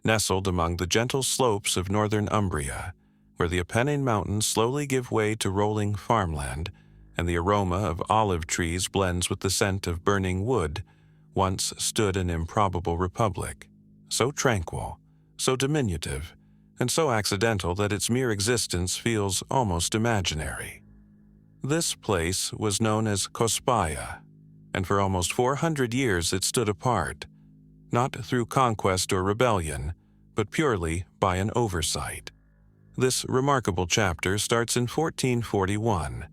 nestled among the gentle slopes of northern Umbria, where the Apennine Mountains slowly give way to rolling farmland, and the aroma of olive trees blends with the scent of burning wood, once stood an improbable republic, so tranquil, so diminutive, and so accidental that its mere existence feels almost imaginary. This place was known as Cospaia, and for almost 400 years it stood apart, not through conquest or rebellion, but purely by an oversight. This remarkable chapter starts in 1441,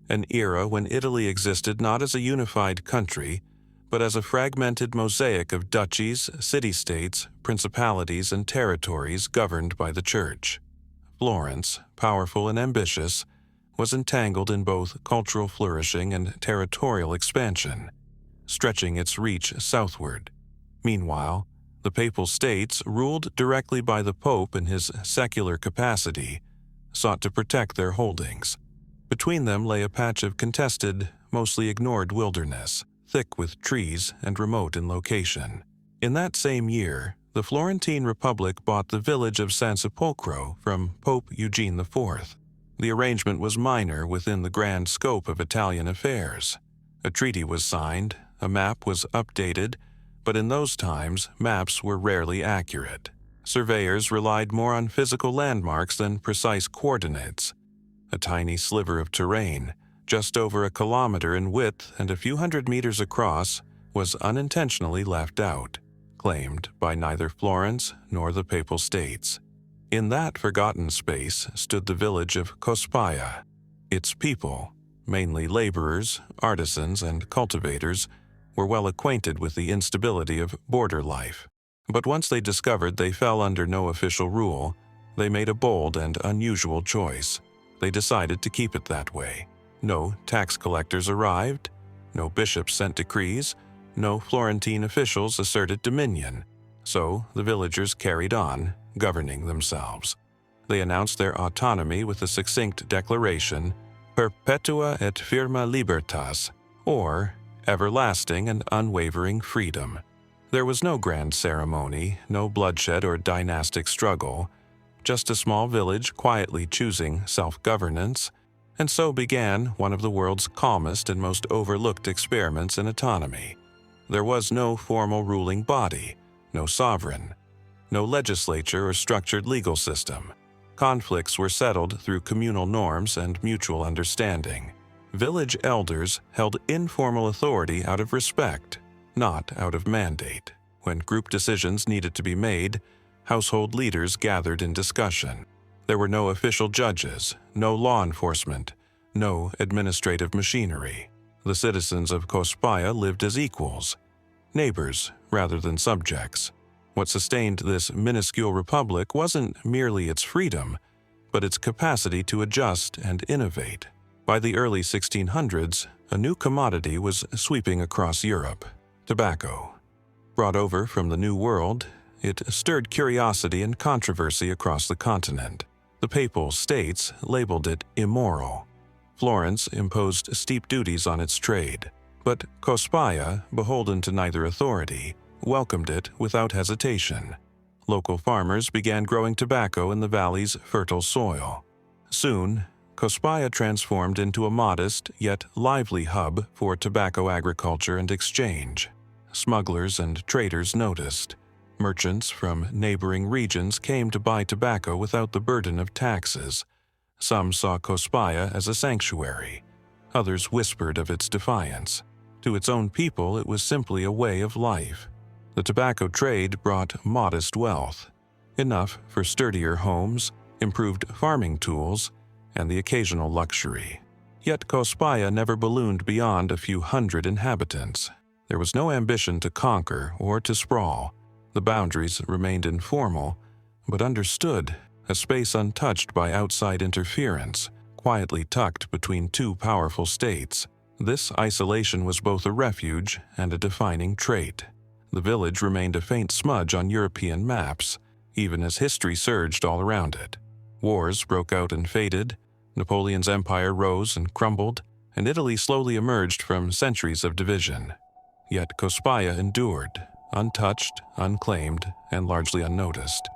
an era when Italy existed not as a unified country, but as a fragmented mosaic of duchies, city-states, principalities, and territories governed by the Church. Florence, powerful and ambitious, was entangled in both cultural flourishing and territorial expansion, stretching its reach southward. Meanwhile, the Papal States, ruled directly by the Pope in his secular capacity, sought to protect their holdings. Between them lay a patch of contested, mostly ignored wilderness, thick with trees and remote in location. In that same year, the Florentine Republic bought the village of San Sepolcro from Pope Eugene IV. The arrangement was minor within the grand scope of Italian affairs. A treaty was signed, a map was updated, but in those times, maps were rarely accurate. Surveyors relied more on physical landmarks than precise coordinates. A tiny sliver of terrain, just over a kilometer in width and a few hundred meters across, was unintentionally left out, claimed by neither Florence nor the Papal States. In that forgotten space stood the village of Cospaia. Its people, mainly laborers, artisans, and cultivators, were well acquainted with the instability of border life. But once they discovered they fell under no official rule, they made a bold and unusual choice. They decided to keep it that way. No tax collectors arrived, no bishops sent decrees, no Florentine officials asserted dominion. So the villagers carried on, governing themselves. They announced their autonomy with a succinct declaration, Perpetua et firma libertas, or everlasting and unwavering freedom. There was no grand ceremony, no bloodshed or dynastic struggle, just a small village quietly choosing self-governance, and so began one of the world's calmest and most overlooked experiments in autonomy. There was no formal ruling body, no sovereign, no legislature or structured legal system. Conflicts were settled through communal norms and mutual understanding. Village elders held informal authority out of respect, not out of mandate. When group decisions needed to be made, household leaders gathered in discussion. There were no official judges, no law enforcement, no administrative machinery. The citizens of Cospaia lived as equals, neighbors rather than subjects. What sustained this minuscule republic wasn't merely its freedom, but its capacity to adjust and innovate. By the early 1600s, a new commodity was sweeping across Europe: tobacco. Brought over from the New World, it stirred curiosity and controversy across the continent. The Papal States labeled it immoral. Florence imposed steep duties on its trade, but Cospaia, beholden to neither authority, welcomed it without hesitation. Local farmers began growing tobacco in the valley's fertile soil. Soon, Cospaia transformed into a modest yet lively hub for tobacco agriculture and exchange. Smugglers and traders noticed. Merchants from neighboring regions came to buy tobacco without the burden of taxes. Some saw Cospaia as a sanctuary. Others whispered of its defiance. To its own people, it was simply a way of life. The tobacco trade brought modest wealth, enough for sturdier homes, improved farming tools, and the occasional luxury. Yet Cospaia never ballooned beyond a few hundred inhabitants. There was no ambition to conquer or to sprawl. The boundaries remained informal, but understood, a space untouched by outside interference, quietly tucked between two powerful states. This isolation was both a refuge and a defining trait. The village remained a faint smudge on European maps, even as history surged all around it. Wars broke out and faded, Napoleon's empire rose and crumbled, and Italy slowly emerged from centuries of division. Yet Cospaia endured, untouched, unclaimed, and largely unnoticed.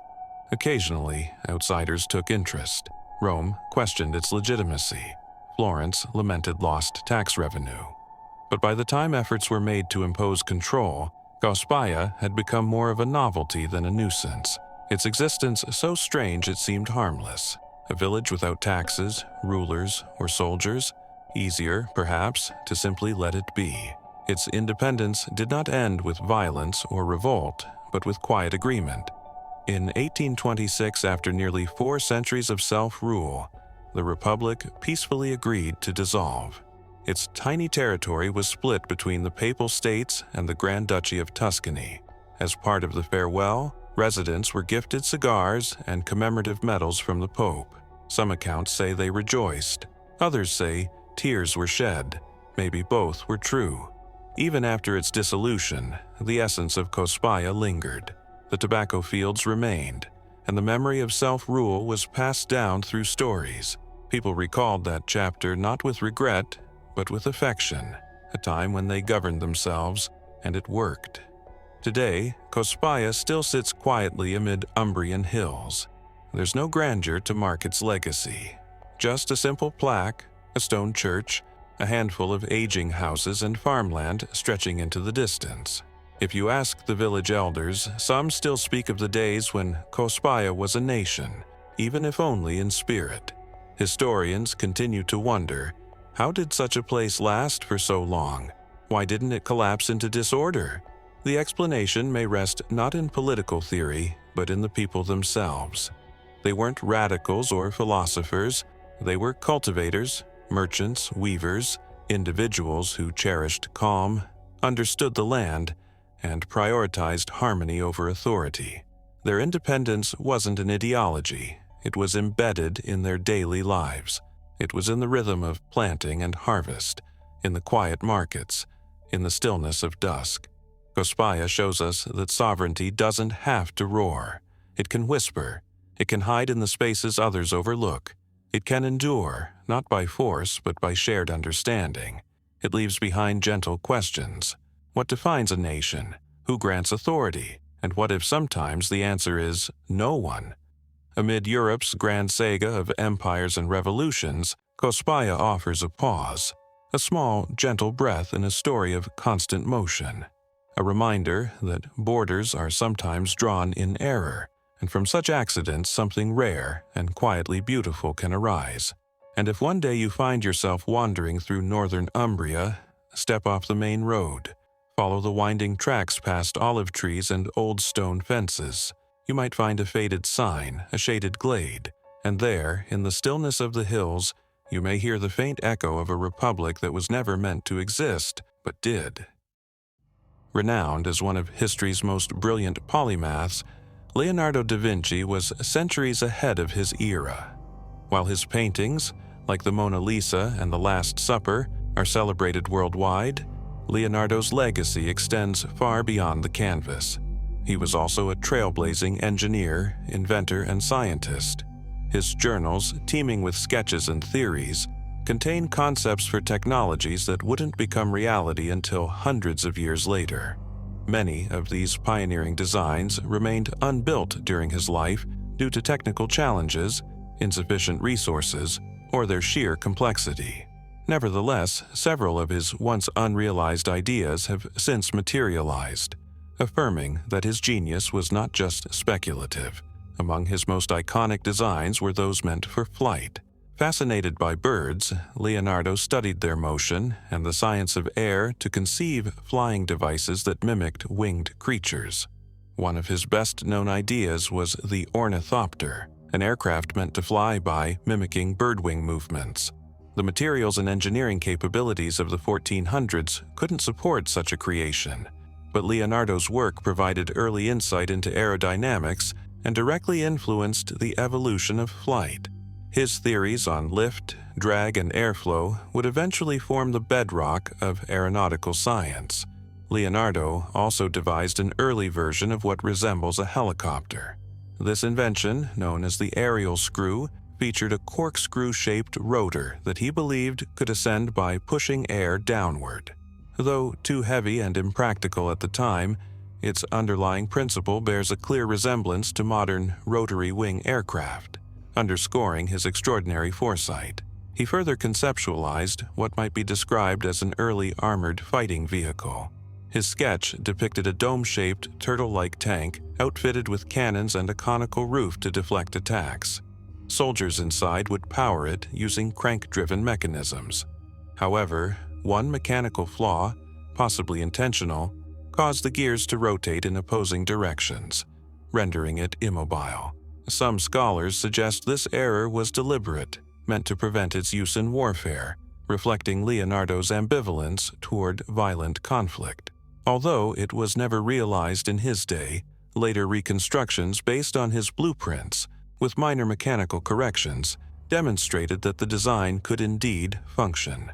Occasionally, outsiders took interest. Rome questioned its legitimacy. Florence lamented lost tax revenue. But by the time efforts were made to impose control, Cospaia had become more of a novelty than a nuisance, its existence so strange it seemed harmless. A village without taxes, rulers, or soldiers? Easier, perhaps, to simply let it be. Its independence did not end with violence or revolt, but with quiet agreement. In 1826, after nearly 4 centuries of self-rule, the Republic peacefully agreed to dissolve. Its tiny territory was split between the Papal States and the Grand Duchy of Tuscany. As part of the farewell, residents were gifted cigars and commemorative medals from the Pope. Some accounts say they rejoiced. Others say tears were shed. Maybe both were true. Even after its dissolution, the essence of Cospaia lingered. The tobacco fields remained, and the memory of self-rule was passed down through stories. People recalled that chapter not with regret, but with affection, a time when they governed themselves, and it worked. Today, Cospaia still sits quietly amid Umbrian hills. There's no grandeur to mark its legacy. Just a simple plaque, a stone church, a handful of aging houses and farmland stretching into the distance. If you ask the village elders, some still speak of the days when Cospaia was a nation, even if only in spirit. Historians continue to wonder, how did such a place last for so long? Why didn't it collapse into disorder? The explanation may rest not in political theory, but in the people themselves. They weren't radicals or philosophers. They were cultivators, merchants, weavers, individuals who cherished calm, understood the land, and prioritized harmony over authority. Their independence wasn't an ideology. It was embedded in their daily lives. It was in the rhythm of planting and harvest, in the quiet markets, in the stillness of dusk. Cospaia shows us that sovereignty doesn't have to roar. It can whisper. It can hide in the spaces others overlook. It can endure, not by force, but by shared understanding. It leaves behind gentle questions. What defines a nation? Who grants authority? And what if sometimes the answer is no one? Amid Europe's grand saga of empires and revolutions, Cospaia offers a pause, a small, gentle breath in a story of constant motion. A reminder that borders are sometimes drawn in error, and from such accidents something rare and quietly beautiful can arise. And if one day you find yourself wandering through northern Umbria, step off the main road. Follow the winding tracks past olive trees and old stone fences. You might find a faded sign, a shaded glade, and there, in the stillness of the hills, you may hear the faint echo of a republic that was never meant to exist, but did. Renowned as one of history's most brilliant polymaths, Leonardo da Vinci was centuries ahead of his era. While his paintings, like the Mona Lisa and the Last Supper, are celebrated worldwide, Leonardo's legacy extends far beyond the canvas. He was also a trailblazing engineer, inventor, and scientist. His journals, teeming with sketches and theories, contain concepts for technologies that wouldn't become reality until hundreds of years later. Many of these pioneering designs remained unbuilt during his life due to technical challenges, insufficient resources, or their sheer complexity. Nevertheless, several of his once unrealized ideas have since materialized, affirming that his genius was not just speculative. Among his most iconic designs were those meant for flight. Fascinated by birds, Leonardo studied their motion and the science of air to conceive flying devices that mimicked winged creatures. One of his best-known ideas was the ornithopter, an aircraft meant to fly by mimicking birdwing movements. The materials and engineering capabilities of the 1400s couldn't support such a creation, but Leonardo's work provided early insight into aerodynamics and directly influenced the evolution of flight. His theories on lift, drag, and airflow would eventually form the bedrock of aeronautical science. Leonardo also devised an early version of what resembles a helicopter. This invention, known as the aerial screw, featured a corkscrew-shaped rotor that he believed could ascend by pushing air downward. Though too heavy and impractical at the time, Its underlying principle bears a clear resemblance to modern rotary wing aircraft, underscoring his extraordinary foresight. He further conceptualized what might be described as an early armored fighting vehicle. His sketch depicted a dome-shaped, turtle-like tank outfitted with cannons and a conical roof to deflect attacks. Soldiers inside would power it using crank-driven mechanisms. However, one mechanical flaw, possibly intentional, caused the gears to rotate in opposing directions, rendering it immobile. Some scholars suggest this error was deliberate, meant to prevent its use in warfare, reflecting Leonardo's ambivalence toward violent conflict. Although it was never realized in his day, later reconstructions based on his blueprints, with minor mechanical corrections, demonstrated that the design could indeed function.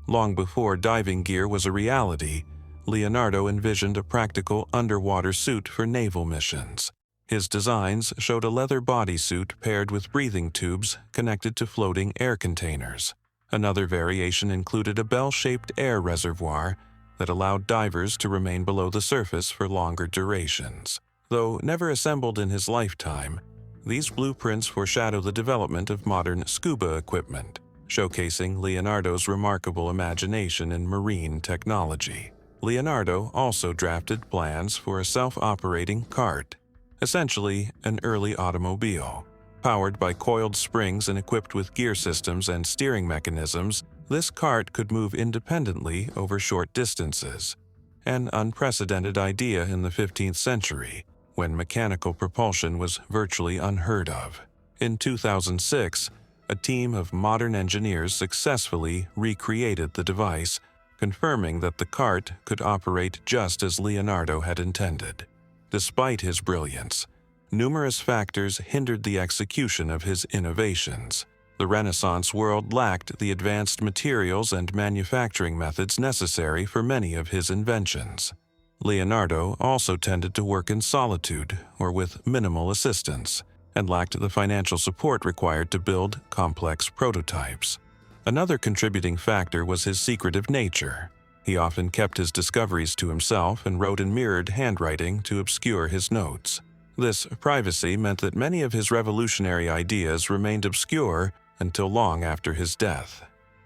Long before diving gear was a reality, Leonardo envisioned a practical underwater suit for naval missions. His designs showed a leather bodysuit paired with breathing tubes connected to floating air containers. Another variation included a bell-shaped air reservoir that allowed divers to remain below the surface for longer durations. Though never assembled in his lifetime, these blueprints foreshadow the development of modern scuba equipment, showcasing Leonardo's remarkable imagination in marine technology. Leonardo also drafted plans for a self-operating cart, essentially an early automobile. Powered by coiled springs and equipped with gear systems and steering mechanisms, this cart could move independently over short distances, an unprecedented idea in the 15th century, when mechanical propulsion was virtually unheard of. In 2006, a team of modern engineers successfully recreated the device, confirming that the cart could operate just as Leonardo had intended. Despite his brilliance, numerous factors hindered the execution of his innovations. The Renaissance world lacked the advanced materials and manufacturing methods necessary for many of his inventions. Leonardo also tended to work in solitude or with minimal assistance, and lacked the financial support required to build complex prototypes. Another contributing factor was his secretive nature. He often kept his discoveries to himself and wrote in mirrored handwriting to obscure his notes. This privacy meant that many of his revolutionary ideas remained obscure until long after his death.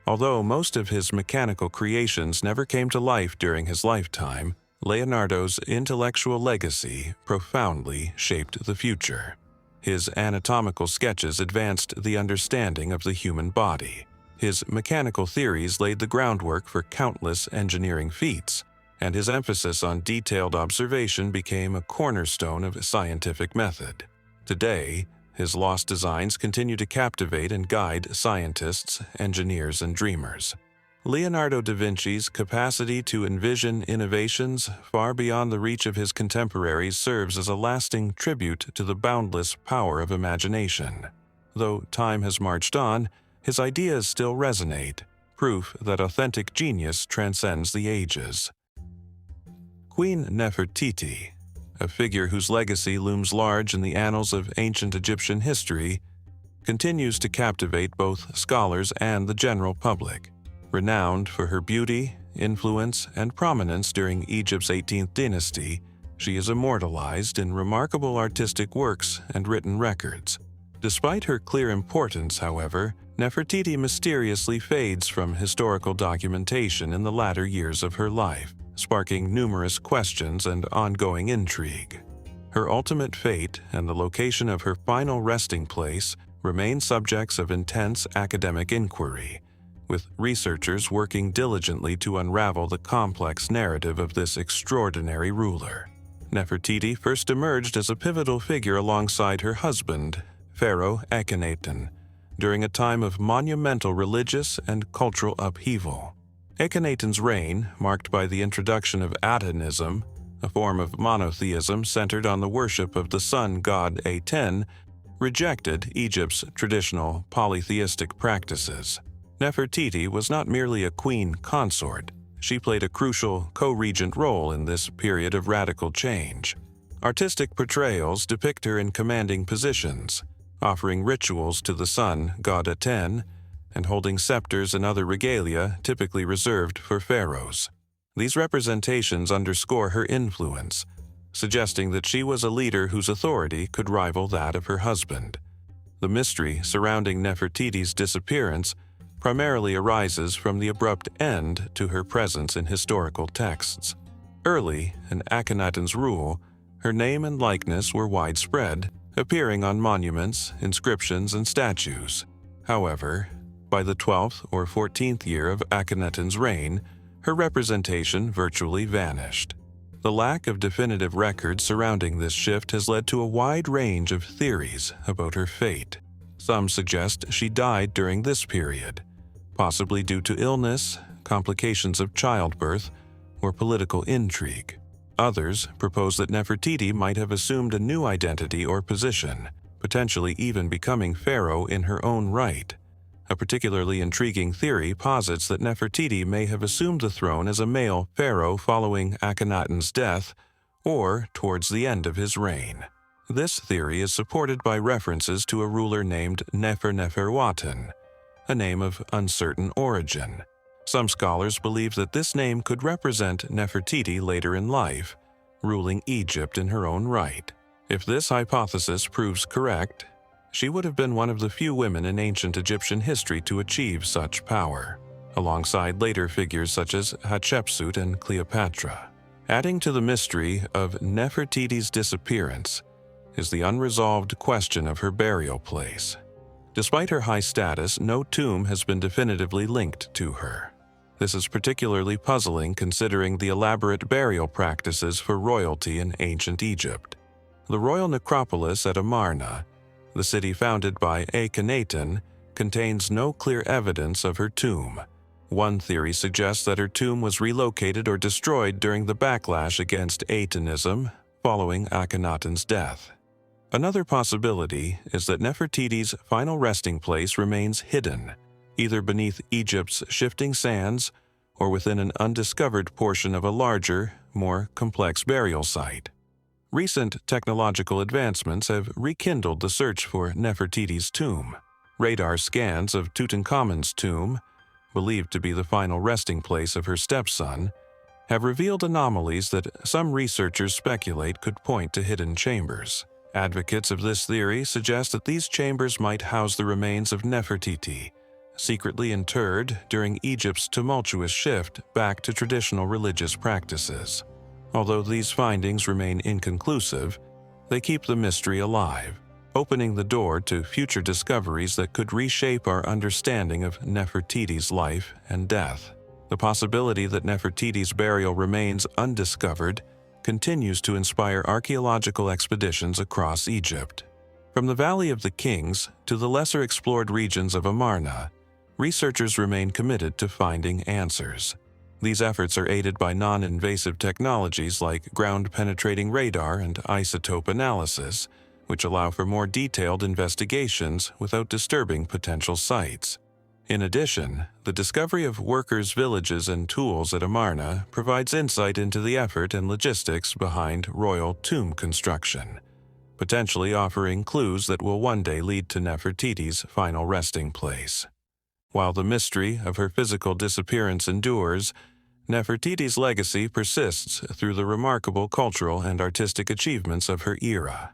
Although most of his mechanical creations never came to life during his lifetime, Leonardo's intellectual legacy profoundly shaped the future. His anatomical sketches advanced the understanding of the human body. His mechanical theories laid the groundwork for countless engineering feats, and his emphasis on detailed observation became a cornerstone of scientific method. Today, his lost designs continue to captivate and guide scientists, engineers, and dreamers. Leonardo da Vinci's capacity to envision innovations far beyond the reach of his contemporaries serves as a lasting tribute to the boundless power of imagination. Though time has marched on, his ideas still resonate, proof that authentic genius transcends the ages. Queen Nefertiti, a figure whose legacy looms large in the annals of ancient Egyptian history, continues to captivate both scholars and the general public. Renowned for her beauty, influence, and prominence during Egypt's 18th dynasty, she is immortalized in remarkable artistic works and written records. Despite her clear importance, however, Nefertiti mysteriously fades from historical documentation in the latter years of her life, sparking numerous questions and ongoing intrigue. Her ultimate fate and the location of her final resting place remain subjects of intense academic inquiry, with researchers working diligently to unravel the complex narrative of this extraordinary ruler. Nefertiti first emerged as a pivotal figure alongside her husband, Pharaoh Akhenaten, during a time of monumental religious and cultural upheaval. Akhenaten's reign, marked by the introduction of Atonism, a form of monotheism centered on the worship of the sun god Aten, rejected Egypt's traditional polytheistic practices. Nefertiti was not merely a queen consort. She played a crucial co-regent role in this period of radical change. Artistic portrayals depict her in commanding positions, offering rituals to the sun god Aten, and holding scepters and other regalia typically reserved for pharaohs. These representations underscore her influence, suggesting that she was a leader whose authority could rival that of her husband. The mystery surrounding Nefertiti's disappearance primarily arises from the abrupt end to her presence in historical texts. Early in Akhenaten's rule, her name and likeness were widespread, appearing on monuments, inscriptions, and statues. However, by the 12th or 14th year of Akhenaten's reign, her representation virtually vanished. The lack of definitive records surrounding this shift has led to a wide range of theories about her fate. Some suggest she died during this period, possibly due to illness, complications of childbirth, or political intrigue. Others propose that Nefertiti might have assumed a new identity or position, potentially even becoming pharaoh in her own right. A particularly intriguing theory posits that Nefertiti may have assumed the throne as a male pharaoh following Akhenaten's death or towards the end of his reign. This theory is supported by references to a ruler named Neferneferuaten, a name of uncertain origin. Some scholars believe that this name could represent Nefertiti later in life, ruling Egypt in her own right. If this hypothesis proves correct, she would have been one of the few women in ancient Egyptian history to achieve such power, alongside later figures such as Hatshepsut and Cleopatra. Adding to the mystery of Nefertiti's disappearance is the unresolved question of her burial place. Despite her high status, no tomb has been definitively linked to her. This is particularly puzzling considering the elaborate burial practices for royalty in ancient Egypt. The royal necropolis at Amarna, the city founded by Akhenaten, contains no clear evidence of her tomb. One theory suggests that her tomb was relocated or destroyed during the backlash against Atenism following Akhenaten's death. Another possibility is that Nefertiti's final resting place remains hidden, either beneath Egypt's shifting sands or within an undiscovered portion of a larger, more complex burial site. Recent technological advancements have rekindled the search for Nefertiti's tomb. Radar scans of Tutankhamun's tomb, believed to be the final resting place of her stepson, have revealed anomalies that some researchers speculate could point to hidden chambers. Advocates of this theory suggest that these chambers might house the remains of Nefertiti, secretly interred during Egypt's tumultuous shift back to traditional religious practices. Although these findings remain inconclusive, they keep the mystery alive, opening the door to future discoveries that could reshape our understanding of Nefertiti's life and death. The possibility that Nefertiti's burial remains undiscovered continues to inspire archaeological expeditions across Egypt. From the Valley of the Kings to the lesser explored regions of Amarna, researchers remain committed to finding answers. These efforts are aided by non-invasive technologies like ground-penetrating radar and isotope analysis, which allow for more detailed investigations without disturbing potential sites. In addition, the discovery of workers' villages and tools at Amarna provides insight into the effort and logistics behind royal tomb construction, potentially offering clues that will one day lead to Nefertiti's final resting place. While the mystery of her physical disappearance endures, Nefertiti's legacy persists through the remarkable cultural and artistic achievements of her era.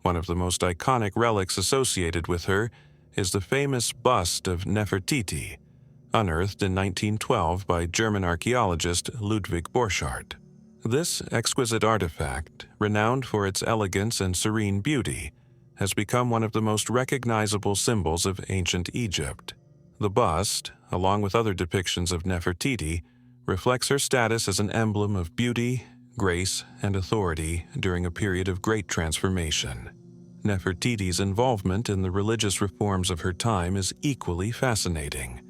One of the most iconic relics associated with her is the famous bust of Nefertiti, unearthed in 1912 by German archaeologist Ludwig Borchardt. This exquisite artifact, renowned for its elegance and serene beauty, has become one of the most recognizable symbols of ancient Egypt. The bust, along with other depictions of Nefertiti, reflects her status as an emblem of beauty, grace, and authority during a period of great transformation. Nefertiti's involvement in the religious reforms of her time is equally fascinating.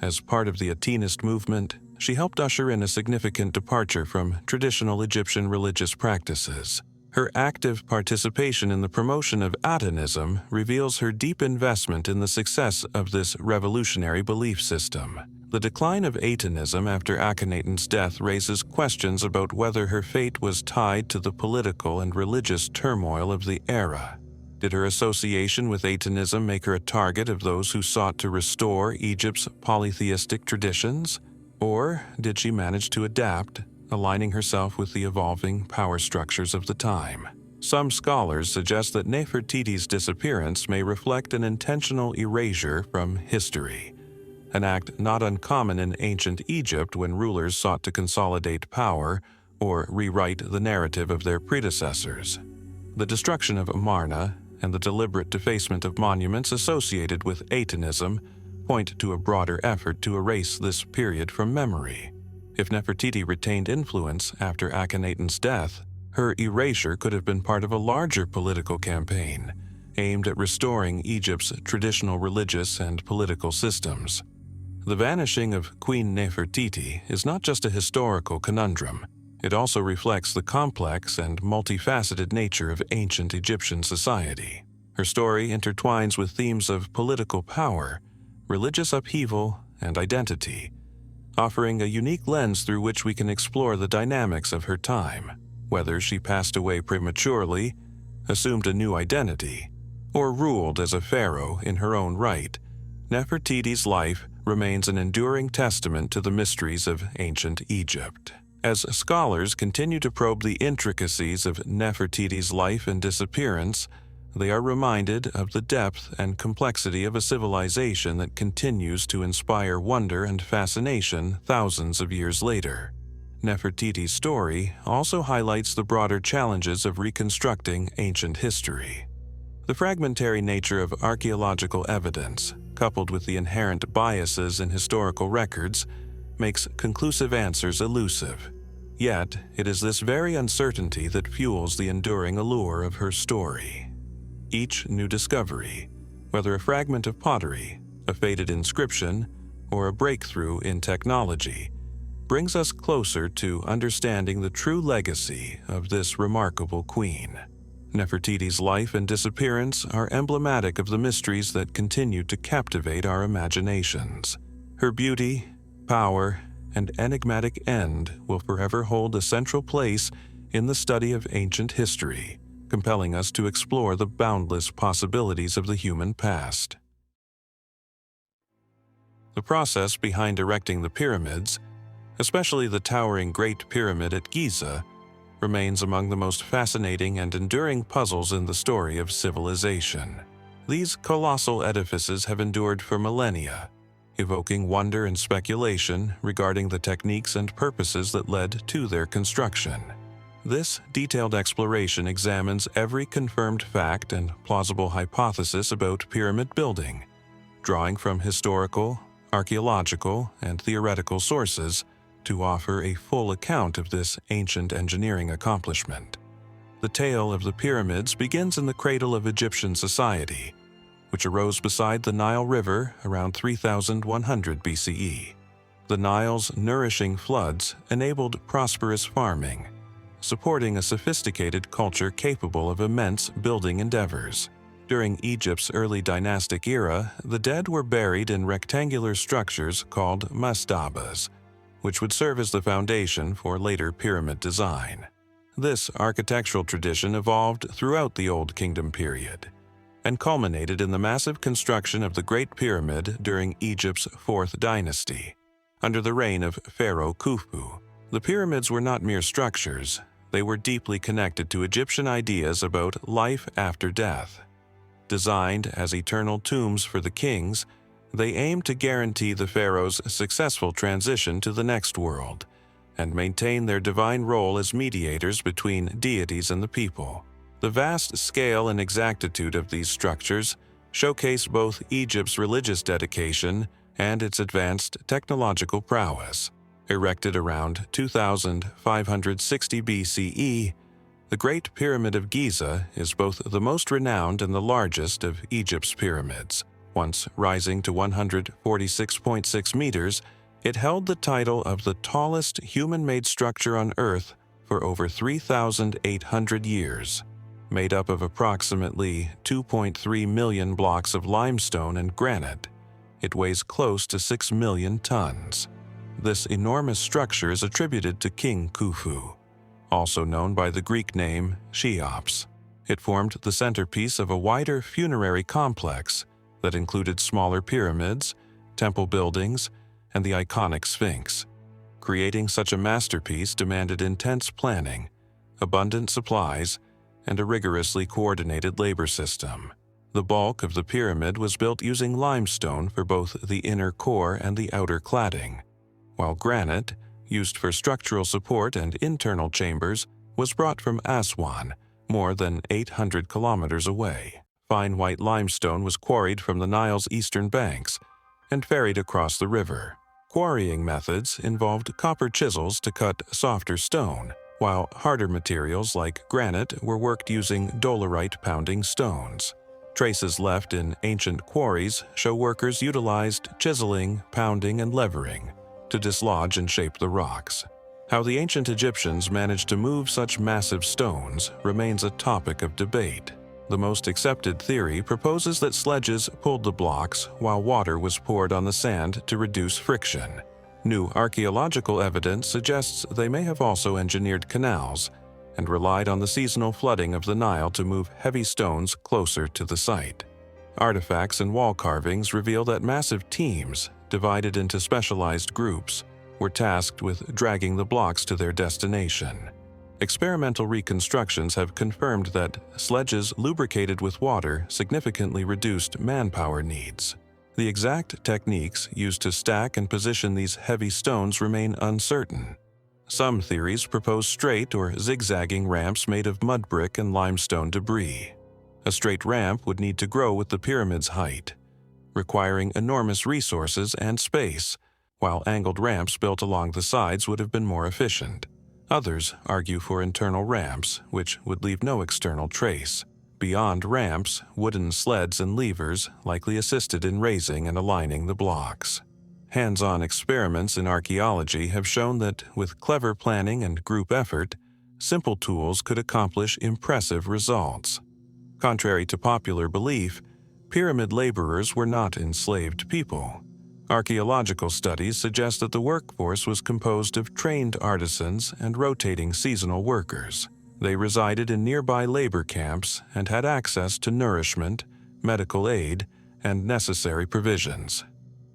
As part of the Atenist movement, she helped usher in a significant departure from traditional Egyptian religious practices. Her active participation in the promotion of Atonism reveals her deep investment in the success of this revolutionary belief system. The decline of Atonism after Akhenaten's death raises questions about whether her fate was tied to the political and religious turmoil of the era. Did her association with Atonism make her a target of those who sought to restore Egypt's polytheistic traditions? Or did she manage to adapt, aligning herself with the evolving power structures of the time. Some scholars suggest that Nefertiti's disappearance may reflect an intentional erasure from history, an act not uncommon in ancient Egypt when rulers sought to consolidate power or rewrite the narrative of their predecessors. The destruction of Amarna and the deliberate defacement of monuments associated with Atenism point to a broader effort to erase this period from memory. If Nefertiti retained influence after Akhenaten's death, her erasure could have been part of a larger political campaign aimed at restoring Egypt's traditional religious and political systems. The vanishing of Queen Nefertiti is not just a historical conundrum. It also reflects the complex and multifaceted nature of ancient Egyptian society. Her story intertwines with themes of political power, religious upheaval, and identity, offering a unique lens through which we can explore the dynamics of her time. Whether she passed away prematurely, assumed a new identity, or ruled as a pharaoh in her own right, Nefertiti's life remains an enduring testament to the mysteries of ancient Egypt. As scholars continue to probe the intricacies of Nefertiti's life and disappearance, they are reminded of the depth and complexity of a civilization that continues to inspire wonder and fascination thousands of years later. Nefertiti's story also highlights the broader challenges of reconstructing ancient history. The fragmentary nature of archaeological evidence, coupled with the inherent biases in historical records, makes conclusive answers elusive. Yet, it is this very uncertainty that fuels the enduring allure of her story. Each new discovery, whether a fragment of pottery, a faded inscription, or a breakthrough in technology, brings us closer to understanding the true legacy of this remarkable queen. Nefertiti's life and disappearance are emblematic of the mysteries that continue to captivate our imaginations. Her beauty, power, and enigmatic end will forever hold a central place in the study of ancient history, compelling us to explore the boundless possibilities of the human past. The process behind erecting the pyramids, especially the towering Great Pyramid at Giza, remains among the most fascinating and enduring puzzles in the story of civilization. These colossal edifices have endured for millennia, evoking wonder and speculation regarding the techniques and purposes that led to their construction. This detailed exploration examines every confirmed fact and plausible hypothesis about pyramid building, drawing from historical, archaeological, and theoretical sources to offer a full account of this ancient engineering accomplishment. The tale of the pyramids begins in the cradle of Egyptian society, which arose beside the Nile River around 3100 BCE. The Nile's nourishing floods enabled prosperous farming, supporting a sophisticated culture capable of immense building endeavors. During Egypt's early dynastic era, the dead were buried in rectangular structures called mastabas, which would serve as the foundation for later pyramid design. This architectural tradition evolved throughout the Old Kingdom period and culminated in the massive construction of the Great Pyramid during Egypt's 4th dynasty. Under the reign of Pharaoh Khufu, the pyramids were not mere structures, they were deeply connected to Egyptian ideas about life after death. Designed as eternal tombs for the kings, they aimed to guarantee the pharaoh's successful transition to the next world and maintain their divine role as mediators between deities and the people. The vast scale and exactitude of these structures showcase both Egypt's religious dedication and its advanced technological prowess. Erected around 2560 BCE, the Great Pyramid of Giza is both the most renowned and the largest of Egypt's pyramids. Once rising to 146.6 meters, it held the title of the tallest human-made structure on Earth for over 3,800 years. Made up of approximately 2.3 million blocks of limestone and granite, it weighs close to 6 million tons. This enormous structure is attributed to King Khufu, also known by the Greek name Cheops. It formed the centerpiece of a wider funerary complex that included smaller pyramids, temple buildings, and the iconic Sphinx. Creating such a masterpiece demanded intense planning, abundant supplies, and a rigorously coordinated labor system. The bulk of the pyramid was built using limestone for both the inner core and the outer cladding, while granite, used for structural support and internal chambers, was brought from Aswan, more than 800 kilometers away. Fine white limestone was quarried from the Nile's eastern banks and ferried across the river. Quarrying methods involved copper chisels to cut softer stone, while harder materials like granite were worked using dolerite pounding stones. Traces left in ancient quarries show workers utilized chiseling, pounding, and levering to dislodge and shape the rocks. How the ancient Egyptians managed to move such massive stones remains a topic of debate. The most accepted theory proposes that sledges pulled the blocks while water was poured on the sand to reduce friction. New archaeological evidence suggests they may have also engineered canals and relied on the seasonal flooding of the Nile to move heavy stones closer to the site. Artifacts and wall carvings reveal that massive teams, divided into specialized groups, were tasked with dragging the blocks to their destination. Experimental reconstructions have confirmed that sledges lubricated with water significantly reduced manpower needs. The exact techniques used to stack and position these heavy stones remain uncertain. Some theories propose straight or zigzagging ramps made of mud brick and limestone debris. A straight ramp would need to grow with the pyramid's height, requiring enormous resources and space, while angled ramps built along the sides would have been more efficient. Others argue for internal ramps, which would leave no external trace. Beyond ramps, wooden sleds and levers likely assisted in raising and aligning the blocks. Hands-on experiments in archaeology have shown that, with clever planning and group effort, simple tools could accomplish impressive results. Contrary to popular belief, pyramid laborers were not enslaved people. Archaeological studies suggest that the workforce was composed of trained artisans and rotating seasonal workers. They resided in nearby labor camps and had access to nourishment, medical aid, and necessary provisions.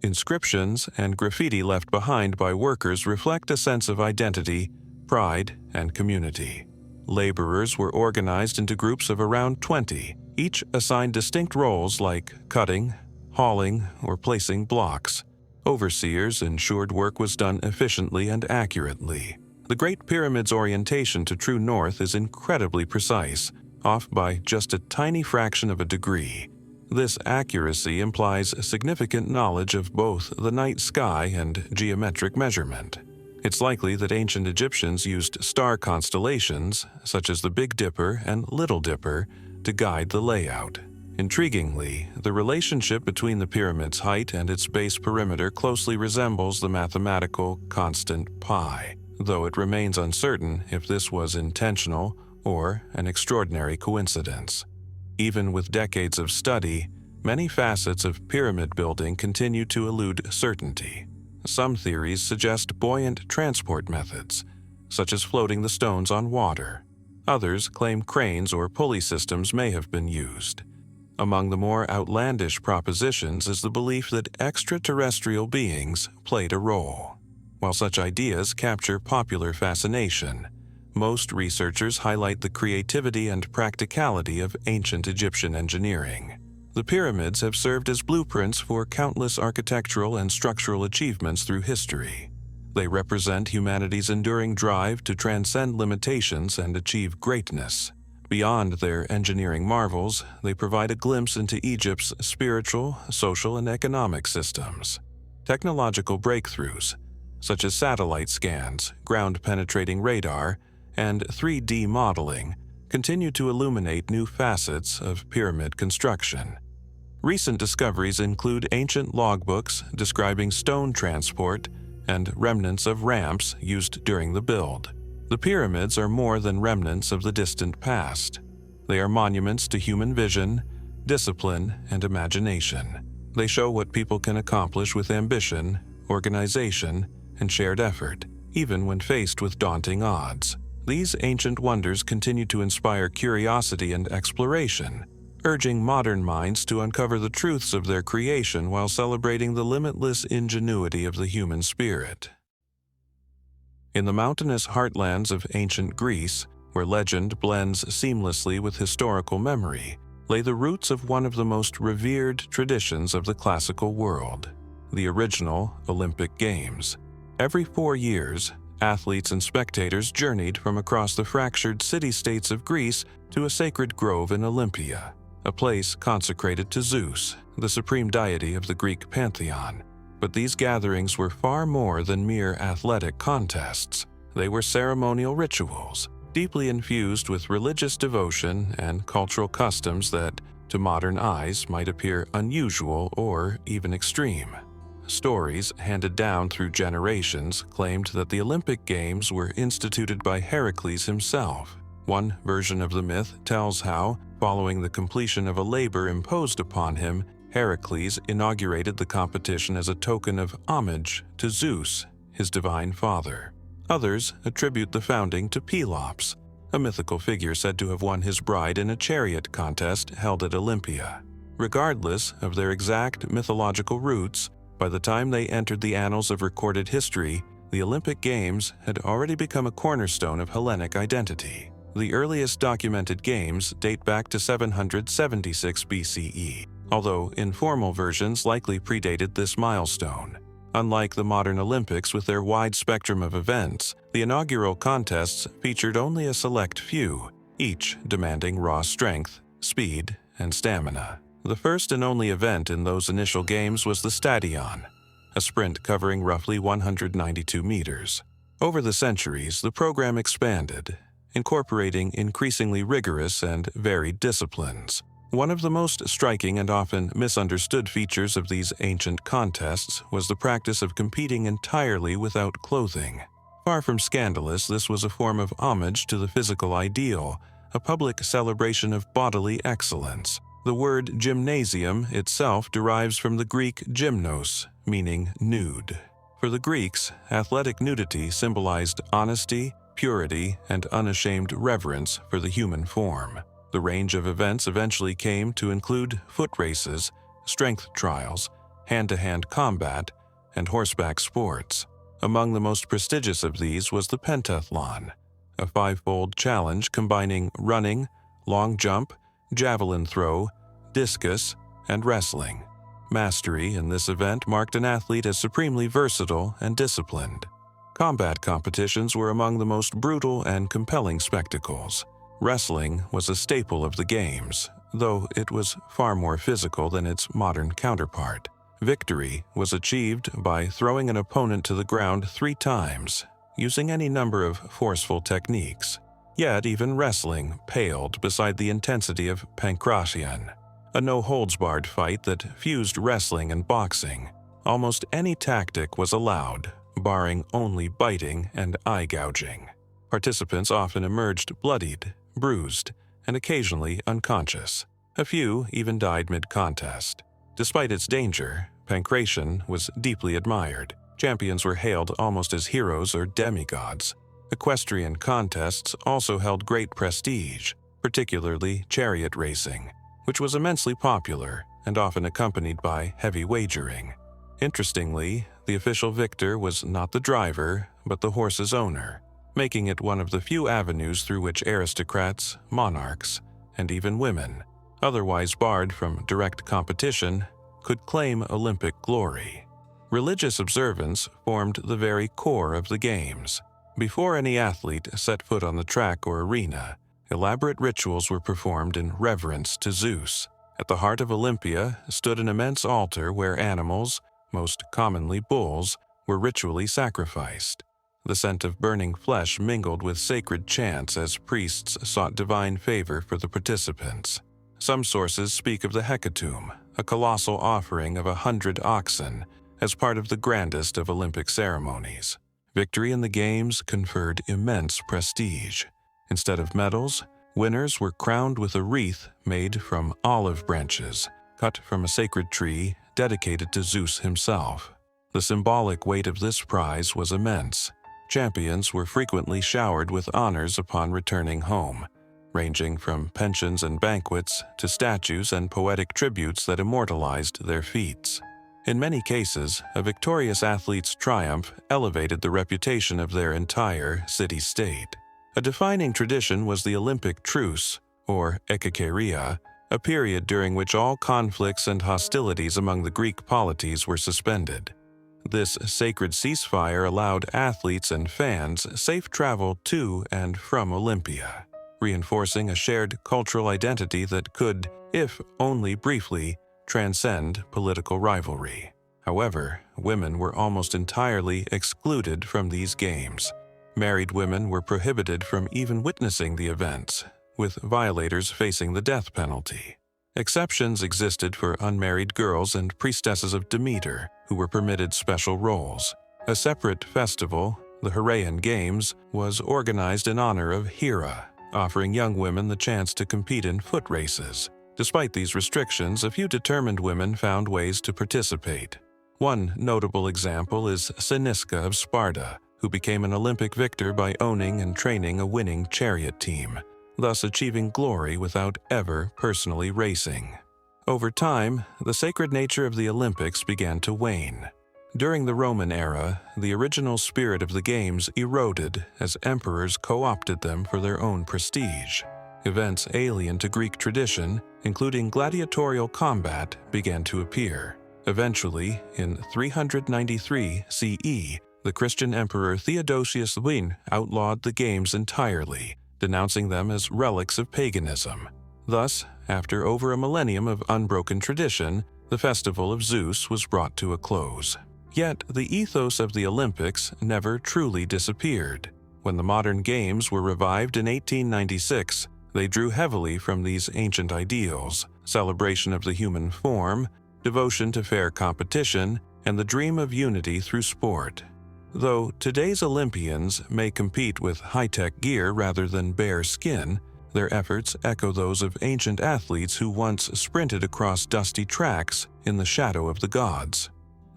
Inscriptions and graffiti left behind by workers reflect a sense of identity, pride, and community. Laborers were organized into groups of around 20, each assigned distinct roles like cutting, hauling, or placing blocks. Overseers ensured work was done efficiently and accurately. The Great Pyramid's orientation to true north is incredibly precise, off by just a tiny fraction of a degree. This accuracy implies significant knowledge of both the night sky and geometric measurement. It's likely that ancient Egyptians used star constellations, such as the Big Dipper and Little Dipper, to guide the layout. Intriguingly, the relationship between the pyramid's height and its base perimeter closely resembles the mathematical constant pi, though it remains uncertain if this was intentional or an extraordinary coincidence. Even with decades of study, many facets of pyramid building continue to elude certainty. Some theories suggest buoyant transport methods, such as floating the stones on water. Others claim cranes or pulley systems may have been used. Among the more outlandish propositions is the belief that extraterrestrial beings played a role. While such ideas capture popular fascination, most researchers highlight the creativity and practicality of ancient Egyptian engineering. The pyramids have served as blueprints for countless architectural and structural achievements through history. They represent humanity's enduring drive to transcend limitations and achieve greatness. Beyond their engineering marvels, they provide a glimpse into Egypt's spiritual, social, and economic systems. Technological breakthroughs, such as satellite scans, ground-penetrating radar, and 3D modeling, continue to illuminate new facets of pyramid construction. Recent discoveries include ancient logbooks describing stone transport and remnants of ramps used during the build. The pyramids are more than remnants of the distant past. They are monuments to human vision, discipline, and imagination. They show what people can accomplish with ambition, organization, and shared effort, even when faced with daunting odds. These ancient wonders continue to inspire curiosity and exploration, urging modern minds to uncover the truths of their creation while celebrating the limitless ingenuity of the human spirit. In the mountainous heartlands of ancient Greece, where legend blends seamlessly with historical memory, lay the roots of one of the most revered traditions of the classical world, the original Olympic Games. Every 4 years, athletes and spectators journeyed from across the fractured city-states of Greece to a sacred grove in Olympia, a place consecrated to Zeus, the supreme deity of the Greek pantheon. But these gatherings were far more than mere athletic contests. They were ceremonial rituals, deeply infused with religious devotion and cultural customs that, to modern eyes, might appear unusual or even extreme. Stories handed down through generations claimed that the Olympic Games were instituted by Heracles himself. One version of the myth tells how, following the completion of a labor imposed upon him, Heracles inaugurated the competition as a token of homage to Zeus, his divine father. Others attribute the founding to Pelops, a mythical figure said to have won his bride in a chariot contest held at Olympia. Regardless of their exact mythological roots, by the time they entered the annals of recorded history, the Olympic Games had already become a cornerstone of Hellenic identity. The earliest documented games date back to 776 BCE, although informal versions likely predated this milestone. Unlike the modern Olympics with their wide spectrum of events, the inaugural contests featured only a select few, each demanding raw strength, speed, and stamina. The first and only event in those initial games was the Stadion, a sprint covering roughly 192 meters. Over the centuries, the program expanded, incorporating increasingly rigorous and varied disciplines. One of the most striking and often misunderstood features of these ancient contests was the practice of competing entirely without clothing. Far from scandalous, this was a form of homage to the physical ideal, a public celebration of bodily excellence. The word gymnasium itself derives from the Greek gymnos, meaning nude. For the Greeks, athletic nudity symbolized honesty, purity, and unashamed reverence for the human form. The range of events eventually came to include foot races, strength trials, hand-to-hand combat, and horseback sports. Among the most prestigious of these was the pentathlon, a 5-fold challenge combining running, long jump, javelin throw, discus, and wrestling. Mastery in this event marked an athlete as supremely versatile and disciplined. Combat competitions were among the most brutal and compelling spectacles. Wrestling was a staple of the games, though it was far more physical than its modern counterpart. Victory was achieved by throwing an opponent to the ground 3 times, using any number of forceful techniques. Yet even wrestling paled beside the intensity of pankration, a no-holds-barred fight that fused wrestling and boxing. Almost any tactic was allowed, barring only biting and eye gouging. Participants often emerged bloodied, bruised, and occasionally unconscious. A few even died mid-contest. Despite its danger, pankration was deeply admired. Champions were hailed almost as heroes or demigods. Equestrian contests also held great prestige, particularly chariot racing, which was immensely popular and often accompanied by heavy wagering. Interestingly, the official victor was not the driver, but the horse's owner, making it one of the few avenues through which aristocrats, monarchs, and even women, otherwise barred from direct competition, could claim Olympic glory. Religious observance formed the very core of the games. Before any athlete set foot on the track or arena, elaborate rituals were performed in reverence to Zeus. At the heart of Olympia stood an immense altar where animals, most commonly bulls, were ritually sacrificed. The scent of burning flesh mingled with sacred chants as priests sought divine favor for the participants. Some sources speak of the hecatomb, a colossal offering of 100 oxen, as part of the grandest of Olympic ceremonies. Victory in the games conferred immense prestige. Instead of medals, winners were crowned with a wreath made from olive branches, cut from a sacred tree dedicated to Zeus himself. The symbolic weight of this prize was immense. Champions were frequently showered with honors upon returning home, ranging from pensions and banquets to statues and poetic tributes that immortalized their feats. In many cases, a victorious athlete's triumph elevated the reputation of their entire city-state. A defining tradition was the Olympic truce, or ekikeria, a period during which all conflicts and hostilities among the Greek polities were suspended. This sacred ceasefire allowed athletes and fans safe travel to and from Olympia, reinforcing a shared cultural identity that could, if only briefly, transcend political rivalry. However, women were almost entirely excluded from these games. Married women were prohibited from even witnessing the events, with violators facing the death penalty. Exceptions existed for unmarried girls and priestesses of Demeter, who were permitted special roles. A separate festival, the Heraean Games, was organized in honor of Hera, offering young women the chance to compete in foot races. Despite these restrictions, a few determined women found ways to participate. One notable example is Cyniska of Sparta, who became an Olympic victor by owning and training a winning chariot team, thus achieving glory without ever personally racing. Over time, the sacred nature of the Olympics began to wane. During the Roman era, the original spirit of the Games eroded as emperors co-opted them for their own prestige. Events alien to Greek tradition, including gladiatorial combat, began to appear. Eventually, in 393 CE, the Christian emperor Theodosius II outlawed the Games entirely, denouncing them as relics of paganism. Thus, after over a millennium of unbroken tradition, the festival of Zeus was brought to a close. Yet, the ethos of the Olympics never truly disappeared. When the modern Games were revived in 1896, they drew heavily from these ancient ideals: celebration of the human form, devotion to fair competition, and the dream of unity through sport. Though today's Olympians may compete with high-tech gear rather than bare skin, their efforts echo those of ancient athletes who once sprinted across dusty tracks in the shadow of the gods.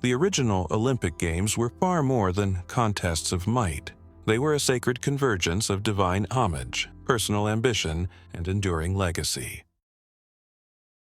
The original Olympic Games were far more than contests of might. They were a sacred convergence of divine homage, personal ambition, and enduring legacy.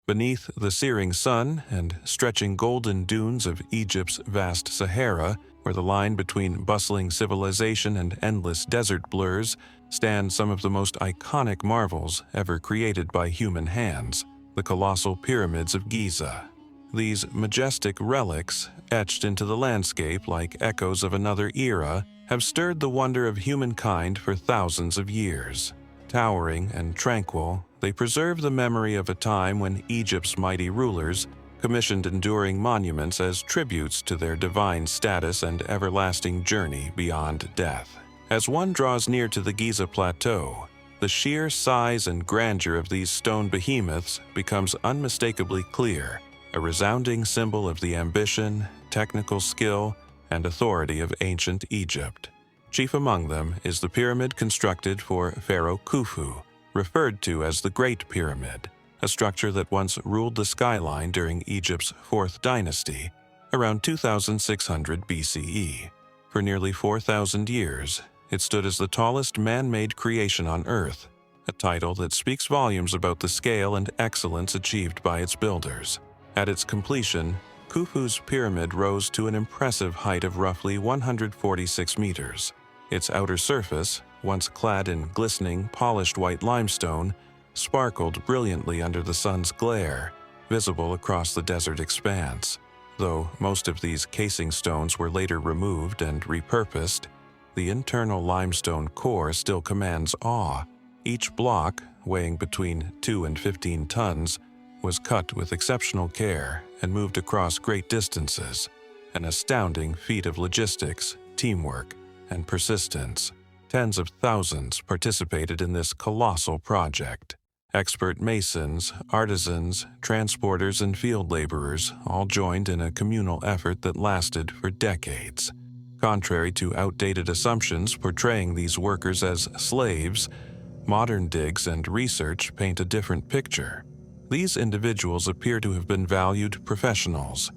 Beneath the searing sun and stretching golden dunes of Egypt's vast Sahara, where the line between bustling civilization and endless desert blurs, stand some of the most iconic marvels ever created by human hands, the colossal pyramids of Giza. These majestic relics, etched into the landscape like echoes of another era, have stirred the wonder of humankind for thousands of years. Towering and tranquil, they preserve the memory of a time when Egypt's mighty rulers commissioned enduring monuments as tributes to their divine status and everlasting journey beyond death. As one draws near to the Giza Plateau, the sheer size and grandeur of these stone behemoths becomes unmistakably clear, a resounding symbol of the ambition, technical skill, and authority of ancient Egypt. Chief among them is the pyramid constructed for Pharaoh Khufu, referred to as the Great Pyramid, a structure that once ruled the skyline during Egypt's 4th dynasty, around 2600 BCE. For nearly 4,000 years, it stood as the tallest man-made creation on Earth, a title that speaks volumes about the scale and excellence achieved by its builders. At its completion, Khufu's pyramid rose to an impressive height of roughly 146 meters. Its outer surface, once clad in glistening, polished white limestone, sparkled brilliantly under the sun's glare, visible across the desert expanse. Though most of these casing stones were later removed and repurposed, the internal limestone core still commands awe. Each block, weighing between 2 and 15 tons, was cut with exceptional care and moved across great distances, an astounding feat of logistics, teamwork, and persistence. Tens of thousands participated in this colossal project. Expert masons, artisans, transporters, and field laborers all joined in a communal effort that lasted for decades. Contrary to outdated assumptions portraying these workers as slaves, modern digs and research paint a different picture. These individuals appear to have been valued professionals,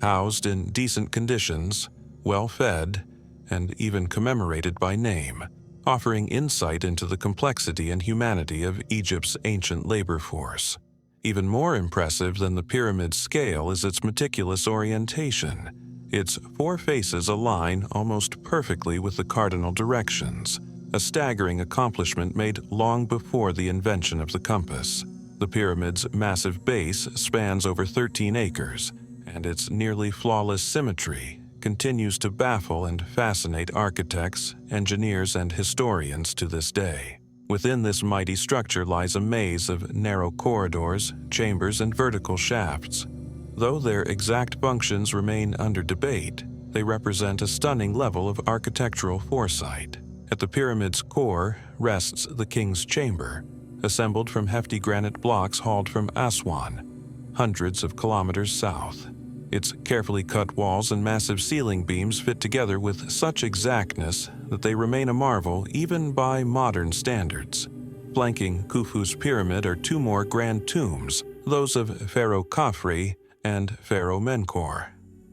housed in decent conditions, well-fed, and even commemorated by name, offering insight into the complexity and humanity of Egypt's ancient labor force. Even more impressive than the pyramid's scale is its meticulous orientation. Its four faces align almost perfectly with the cardinal directions, a staggering accomplishment made long before the invention of the compass. The pyramid's massive base spans over 13 acres, and its nearly flawless symmetry continues to baffle and fascinate architects, engineers, and historians to this day. Within this mighty structure lies a maze of narrow corridors, chambers, and vertical shafts. Though their exact functions remain under debate, they represent a stunning level of architectural foresight. At the pyramid's core rests the king's chamber, assembled from hefty granite blocks hauled from Aswan, hundreds of kilometers south. Its carefully cut walls and massive ceiling beams fit together with such exactness that they remain a marvel even by modern standards. Flanking Khufu's pyramid are two more grand tombs, those of Pharaoh Khafre and Pharaoh Menkaure.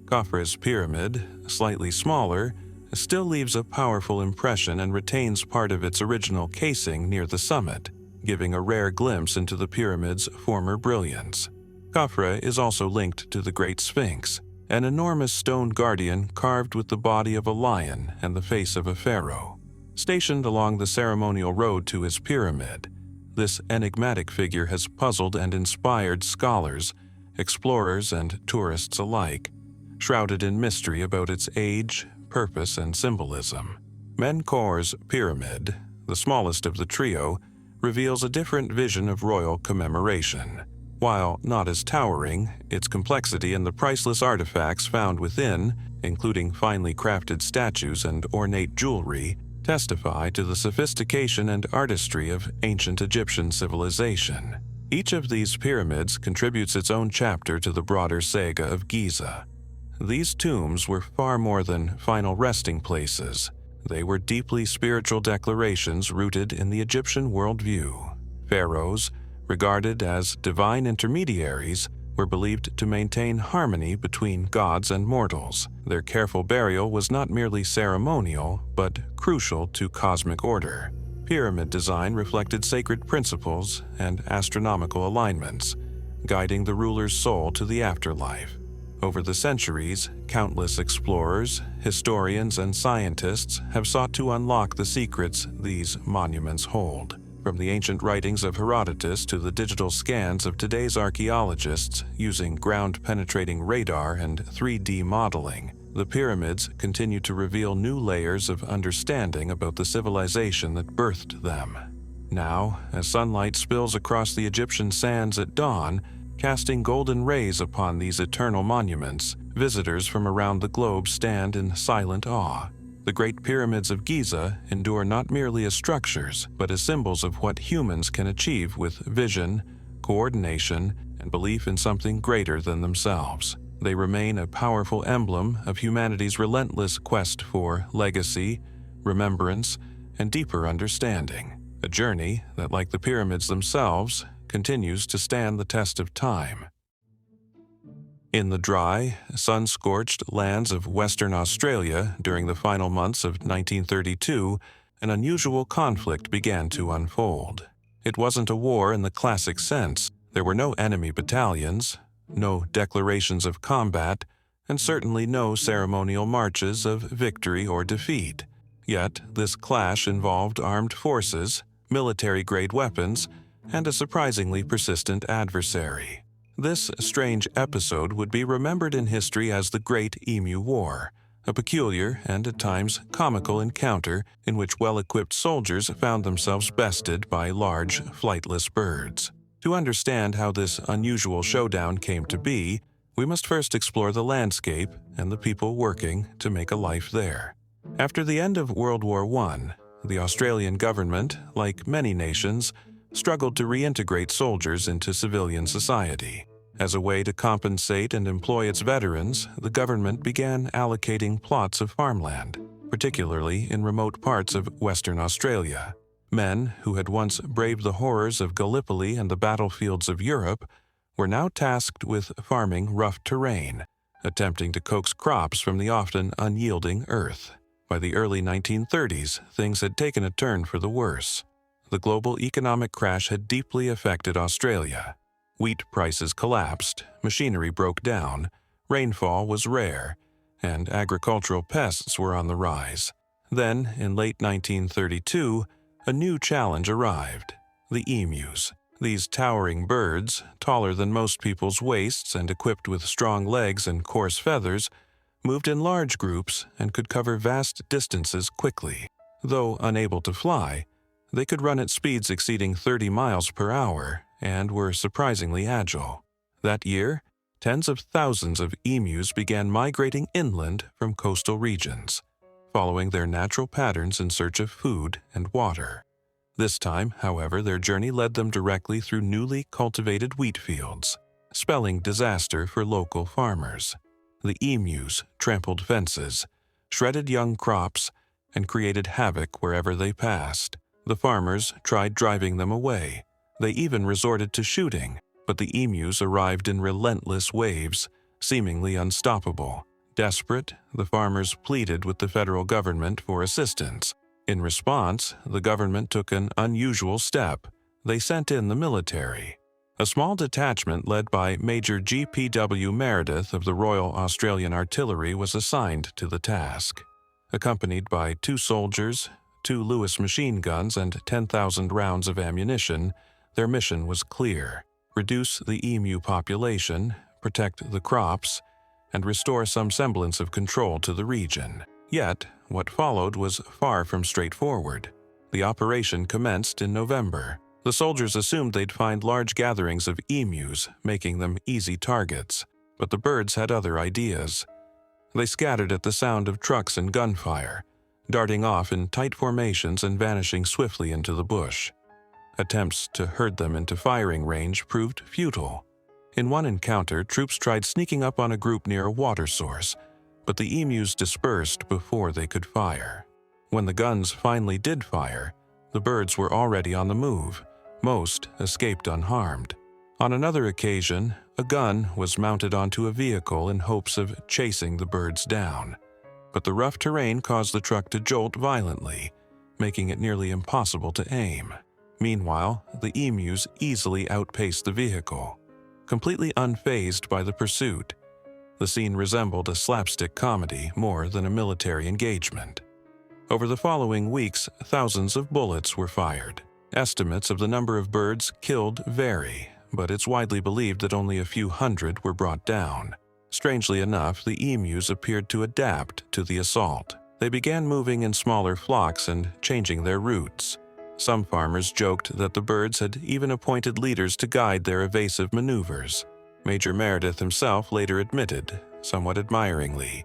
Khafre's pyramid, slightly smaller, still leaves a powerful impression and retains part of its original casing near the summit, giving a rare glimpse into the pyramid's former brilliance. Khafre is also linked to the Great Sphinx, an enormous stone guardian carved with the body of a lion and the face of a pharaoh. Stationed along the ceremonial road to his pyramid, this enigmatic figure has puzzled and inspired scholars, explorers, and tourists alike, shrouded in mystery about its age, purpose, and symbolism. Menkaure's pyramid, the smallest of the trio, reveals a different vision of royal commemoration. While not as towering, its complexity and the priceless artifacts found within, including finely crafted statues and ornate jewelry, testify to the sophistication and artistry of ancient Egyptian civilization. Each of these pyramids contributes its own chapter to the broader saga of Giza. These tombs were far more than final resting places. They were deeply spiritual declarations rooted in the Egyptian worldview. Pharaohs, regarded as divine intermediaries, were believed to maintain harmony between gods and mortals. Their careful burial was not merely ceremonial, but crucial to cosmic order. Pyramid design reflected sacred principles and astronomical alignments, guiding the ruler's soul to the afterlife. Over the centuries, countless explorers, historians, and scientists have sought to unlock the secrets these monuments hold. From the ancient writings of Herodotus to the digital scans of today's archaeologists using ground-penetrating radar and 3D modeling, the pyramids continue to reveal new layers of understanding about the civilization that birthed them. Now, as sunlight spills across the Egyptian sands at dawn, casting golden rays upon these eternal monuments, visitors from around the globe stand in silent awe. The Great Pyramids of Giza endure not merely as structures, but as symbols of what humans can achieve with vision, coordination, and belief in something greater than themselves. They remain a powerful emblem of humanity's relentless quest for legacy, remembrance, and deeper understanding. A journey that, like the pyramids themselves, continues to stand the test of time. In the dry, sun-scorched lands of Western Australia during the final months of 1932, an unusual conflict began to unfold. It wasn't a war in the classic sense. There were no enemy battalions, no declarations of combat, and certainly no ceremonial marches of victory or defeat. Yet, this clash involved armed forces, military-grade weapons, and a surprisingly persistent adversary. This strange episode would be remembered in history as the Great Emu War, a peculiar and at times comical encounter in which well-equipped soldiers found themselves bested by large, flightless birds. To understand how this unusual showdown came to be, we must first explore the landscape and the people working to make a life there. After the end of World War I, the Australian government, like many nations, struggled to reintegrate soldiers into civilian society. As a way to compensate and employ its veterans, the government began allocating plots of farmland, particularly in remote parts of Western Australia. Men who had once braved the horrors of Gallipoli and the battlefields of Europe were now tasked with farming rough terrain, attempting to coax crops from the often unyielding earth. By the early 1930s, things had taken a turn for the worse. The global economic crash had deeply affected Australia. Wheat prices collapsed, machinery broke down, rainfall was rare, and agricultural pests were on the rise. Then, in late 1932, a new challenge arrived: the emus. These towering birds, taller than most people's waists and equipped with strong legs and coarse feathers, moved in large groups and could cover vast distances quickly. Though unable to fly, they could run at speeds exceeding 30 miles per hour and were surprisingly agile. That year, tens of thousands of emus began migrating inland from coastal regions, following their natural patterns in search of food and water. This time, however, their journey led them directly through newly cultivated wheat fields, spelling disaster for local farmers. The emus trampled fences, shredded young crops, and created havoc wherever they passed. The farmers tried driving them away. They even resorted to shooting, but the emus arrived in relentless waves, seemingly unstoppable. Desperate, the farmers pleaded with the federal government for assistance. In response, the government took an unusual step. They sent in the military. A small detachment led by Major G.P.W. Meredith of the Royal Australian Artillery was assigned to the task. Accompanied by 2 soldiers, 2 Lewis machine guns, and 10,000 rounds of ammunition, their mission was clear: reduce the emu population, protect the crops, and restore some semblance of control to the region. Yet, what followed was far from straightforward. The operation commenced in November. The soldiers assumed they'd find large gatherings of emus, making them easy targets. But the birds had other ideas. They scattered at the sound of trucks and gunfire, darting off in tight formations and vanishing swiftly into the bush. Attempts to herd them into firing range proved futile. In one encounter, troops tried sneaking up on a group near a water source, but the emus dispersed before they could fire. When the guns finally did fire, the birds were already on the move. Most escaped unharmed. On another occasion, a gun was mounted onto a vehicle in hopes of chasing the birds down. But the rough terrain caused the truck to jolt violently, making it nearly impossible to aim. Meanwhile, the emus easily outpaced the vehicle, completely unfazed by the pursuit. The scene resembled a slapstick comedy more than a military engagement. Over the following weeks, thousands of bullets were fired. Estimates of the number of birds killed vary, but it's widely believed that only a few hundred were brought down. Strangely enough, the emus appeared to adapt to the assault. They began moving in smaller flocks and changing their routes. Some farmers joked that the birds had even appointed leaders to guide their evasive maneuvers. Major Meredith himself later admitted, somewhat admiringly,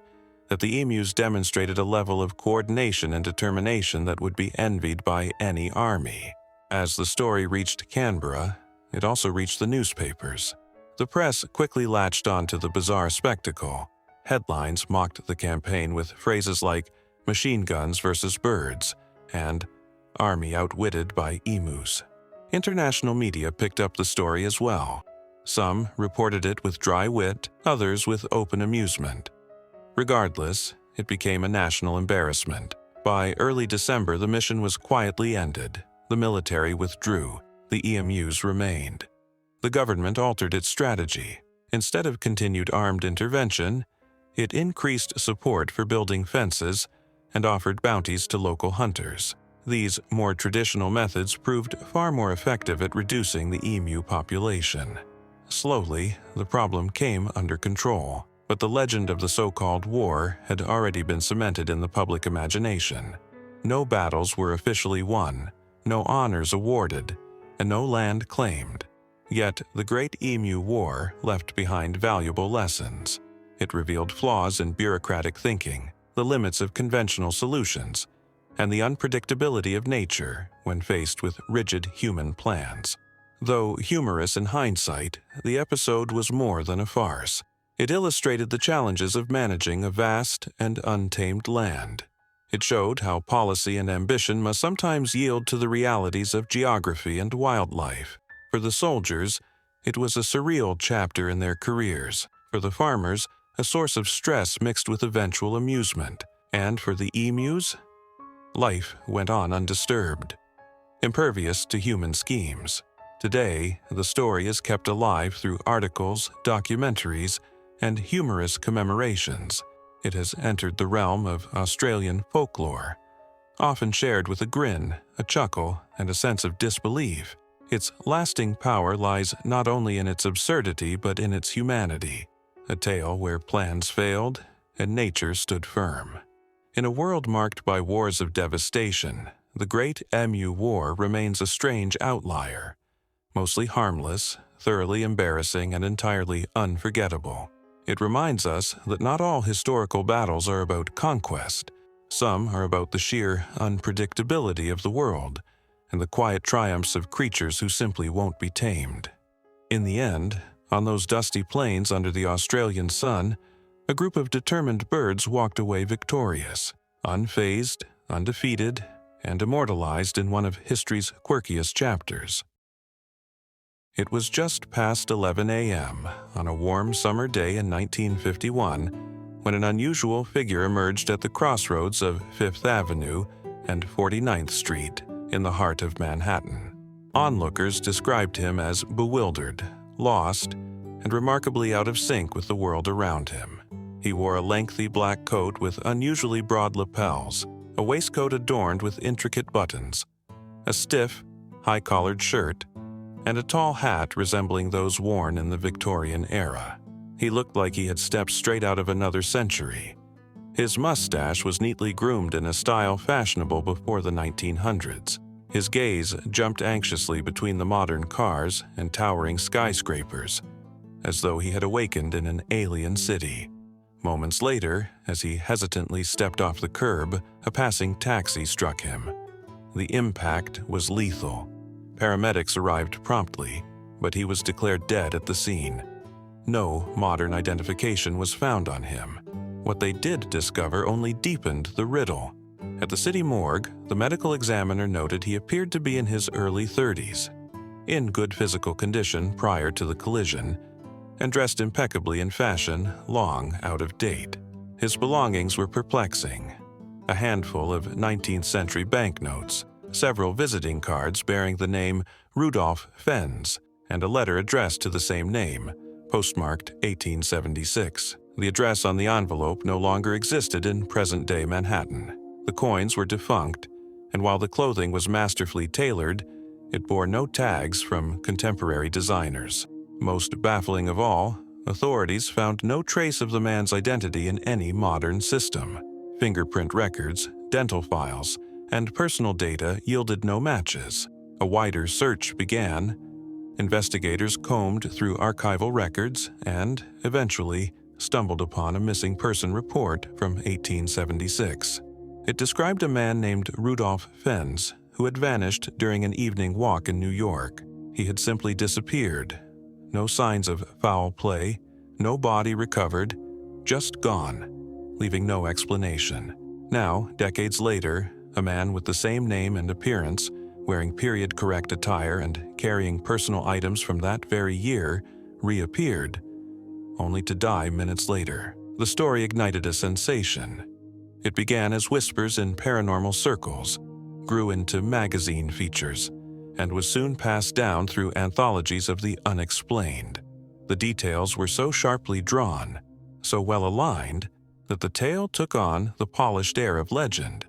that the emus demonstrated a level of coordination and determination that would be envied by any army. As the story reached Canberra, it also reached the newspapers. The press quickly latched on to the bizarre spectacle. Headlines mocked the campaign with phrases like "machine guns versus birds" and "army outwitted by emus." International media picked up the story as well. Some reported it with dry wit, others with open amusement. Regardless, it became a national embarrassment. By early December, the mission was quietly ended. The military withdrew. The emus remained. The government altered its strategy. Instead of continued armed intervention, it increased support for building fences and offered bounties to local hunters. These more traditional methods proved far more effective at reducing the emu population. Slowly, the problem came under control, but the legend of the so-called war had already been cemented in the public imagination. No battles were officially won, no honors awarded, and no land claimed. Yet, the Great Emu War left behind valuable lessons. It revealed flaws in bureaucratic thinking, the limits of conventional solutions, and the unpredictability of nature when faced with rigid human plans. Though humorous in hindsight, the episode was more than a farce. It illustrated the challenges of managing a vast and untamed land. It showed how policy and ambition must sometimes yield to the realities of geography and wildlife. For the soldiers, it was a surreal chapter in their careers. For the farmers, a source of stress mixed with eventual amusement. And for the emus, life went on undisturbed, impervious to human schemes. Today, the story is kept alive through articles, documentaries, and humorous commemorations. It has entered the realm of Australian folklore, often shared with a grin, a chuckle, and a sense of disbelief. Its lasting power lies not only in its absurdity but in its humanity, a tale where plans failed and nature stood firm. In a world marked by wars of devastation, the Great Emu War remains a strange outlier, mostly harmless, thoroughly embarrassing, and entirely unforgettable. It reminds us that not all historical battles are about conquest. Some are about the sheer unpredictability of the world and the quiet triumphs of creatures who simply won't be tamed. In the end, on those dusty plains under the Australian sun, a group of determined birds walked away victorious, unfazed, undefeated, and immortalized in one of history's quirkiest chapters. It was just past 11 a.m. on a warm summer day in 1951 when an unusual figure emerged at the crossroads of 5th Avenue and 49th Street in the heart of Manhattan. Onlookers described him as bewildered, lost, and remarkably out of sync with the world around him. He wore a lengthy black coat with unusually broad lapels, a waistcoat adorned with intricate buttons, a stiff, high-collared shirt, and a tall hat resembling those worn in the Victorian era. He looked like he had stepped straight out of another century. His mustache was neatly groomed in a style fashionable before the 1900s. His gaze jumped anxiously between the modern cars and towering skyscrapers, as though he had awakened in an alien city. Moments later, as he hesitantly stepped off the curb, a passing taxi struck him. The impact was lethal. Paramedics arrived promptly, but he was declared dead at the scene. No modern identification was found on him. What they did discover only deepened the riddle. At the city morgue, the medical examiner noted he appeared to be in his early 30s, in good physical condition prior to the collision, and dressed impeccably in fashion long out of date. His belongings were perplexing. A handful of 19th century banknotes, several visiting cards bearing the name Rudolf Fens, and a letter addressed to the same name, postmarked 1876. The address on the envelope no longer existed in present-day Manhattan. The coins were defunct, and while the clothing was masterfully tailored, it bore no tags from contemporary designers. Most baffling of all, authorities found no trace of the man's identity in any modern system. Fingerprint records, dental files, and personal data yielded no matches. A wider search began. Investigators combed through archival records and, eventually, stumbled upon a missing person report from 1876. It described a man named Rudolf Fens who had vanished during an evening walk in New York. He had simply disappeared. No signs of foul play, no body recovered, just gone, leaving no explanation. Now, decades later, a man with the same name and appearance, wearing period-correct attire and carrying personal items from that very year, reappeared, only to die minutes later. The story ignited a sensation. It began as whispers in paranormal circles, grew into magazine features, and was soon passed down through anthologies of the unexplained. The details were so sharply drawn, so well aligned, that the tale took on the polished air of legend.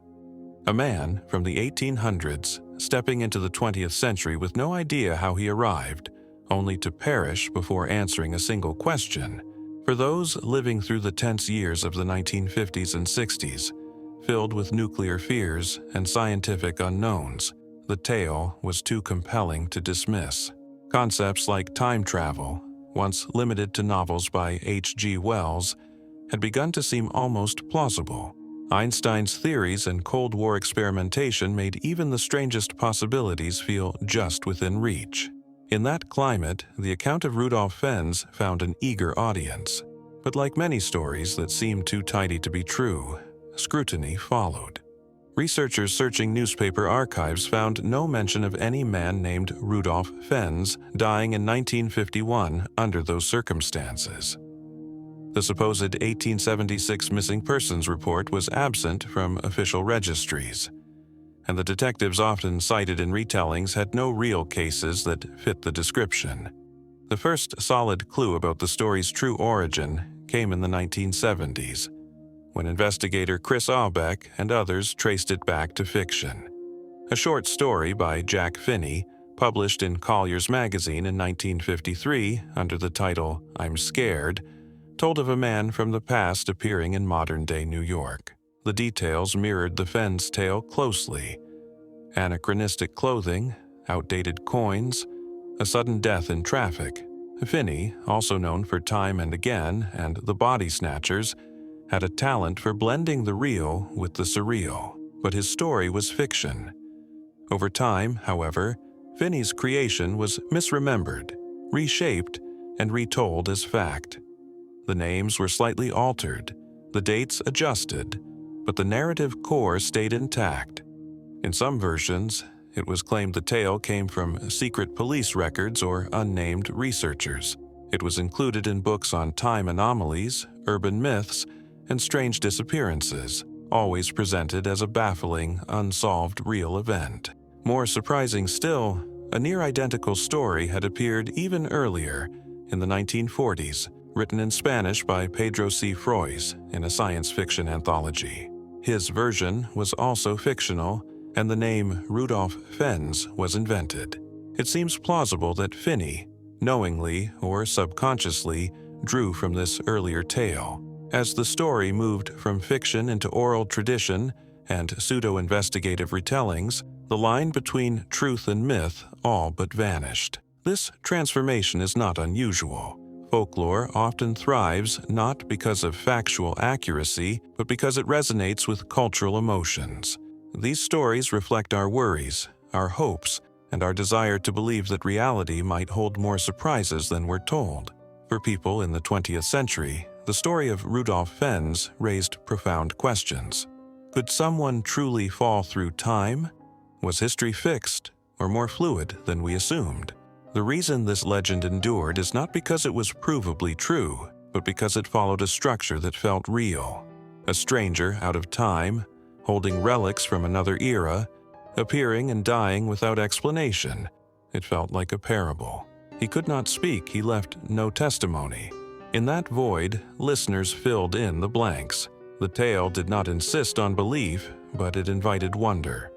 A man from the 1800s stepping into the 20th century with no idea how he arrived, only to perish before answering a single question. For those living through the tense years of the 1950s and 60s, filled with nuclear fears and scientific unknowns, the tale was too compelling to dismiss. Concepts like time travel, once limited to novels by H.G. Wells, had begun to seem almost plausible. Einstein's theories and Cold War experimentation made even the strangest possibilities feel just within reach. In that climate, the account of Rudolf Fens found an eager audience. But like many stories that seemed too tidy to be true, scrutiny followed. Researchers searching newspaper archives found no mention of any man named Rudolf Fens dying in 1951 under those circumstances. The supposed 1876 missing persons report was absent from official registries. and the detectives often cited in retellings had no real cases that fit the description. The first solid clue about the story's true origin came in the 1970s, when investigator Chris Aubeck and others traced it back to fiction. A short story by Jack Finney, published in Collier's magazine in 1953 under the title I'm Scared, told of a man from the past appearing in modern-day New York. The details mirrored the Fenn's tale closely. Anachronistic clothing, outdated coins, a sudden death in traffic. Finney, also known for Time and Again and The Body Snatchers, had a talent for blending the real with the surreal, but his story was fiction. Over time, however, Finney's creation was misremembered, reshaped, and retold as fact. The names were slightly altered, the dates adjusted, but the narrative core stayed intact. In some versions, it was claimed the tale came from secret police records or unnamed researchers. It was included in books on time anomalies, urban myths, and strange disappearances, always presented as a baffling, unsolved real event. More surprising still, a near-identical story had appeared even earlier, in the 1940s, written in Spanish by Pedro C. Frois in a science fiction anthology. His version was also fictional, and the name Rudolf Fens was invented. It seems plausible that Finney, knowingly or subconsciously, drew from this earlier tale. As the story moved from fiction into oral tradition and pseudo-investigative retellings, the line between truth and myth all but vanished. This transformation is not unusual. Folklore often thrives not because of factual accuracy, but because it resonates with cultural emotions. These stories reflect our worries, our hopes, and our desire to believe that reality might hold more surprises than we're told. For people in the 20th century, the story of Rudolf Fens raised profound questions. Could someone truly fall through time? Was history fixed, or more fluid than we assumed? The reason this legend endured is not because it was provably true, but because it followed a structure that felt real. A stranger out of time, holding relics from another era, appearing and dying without explanation. It felt like a parable. He could not speak, he left no testimony. In that void, listeners filled in the blanks. The tale did not insist on belief, but it invited wonder.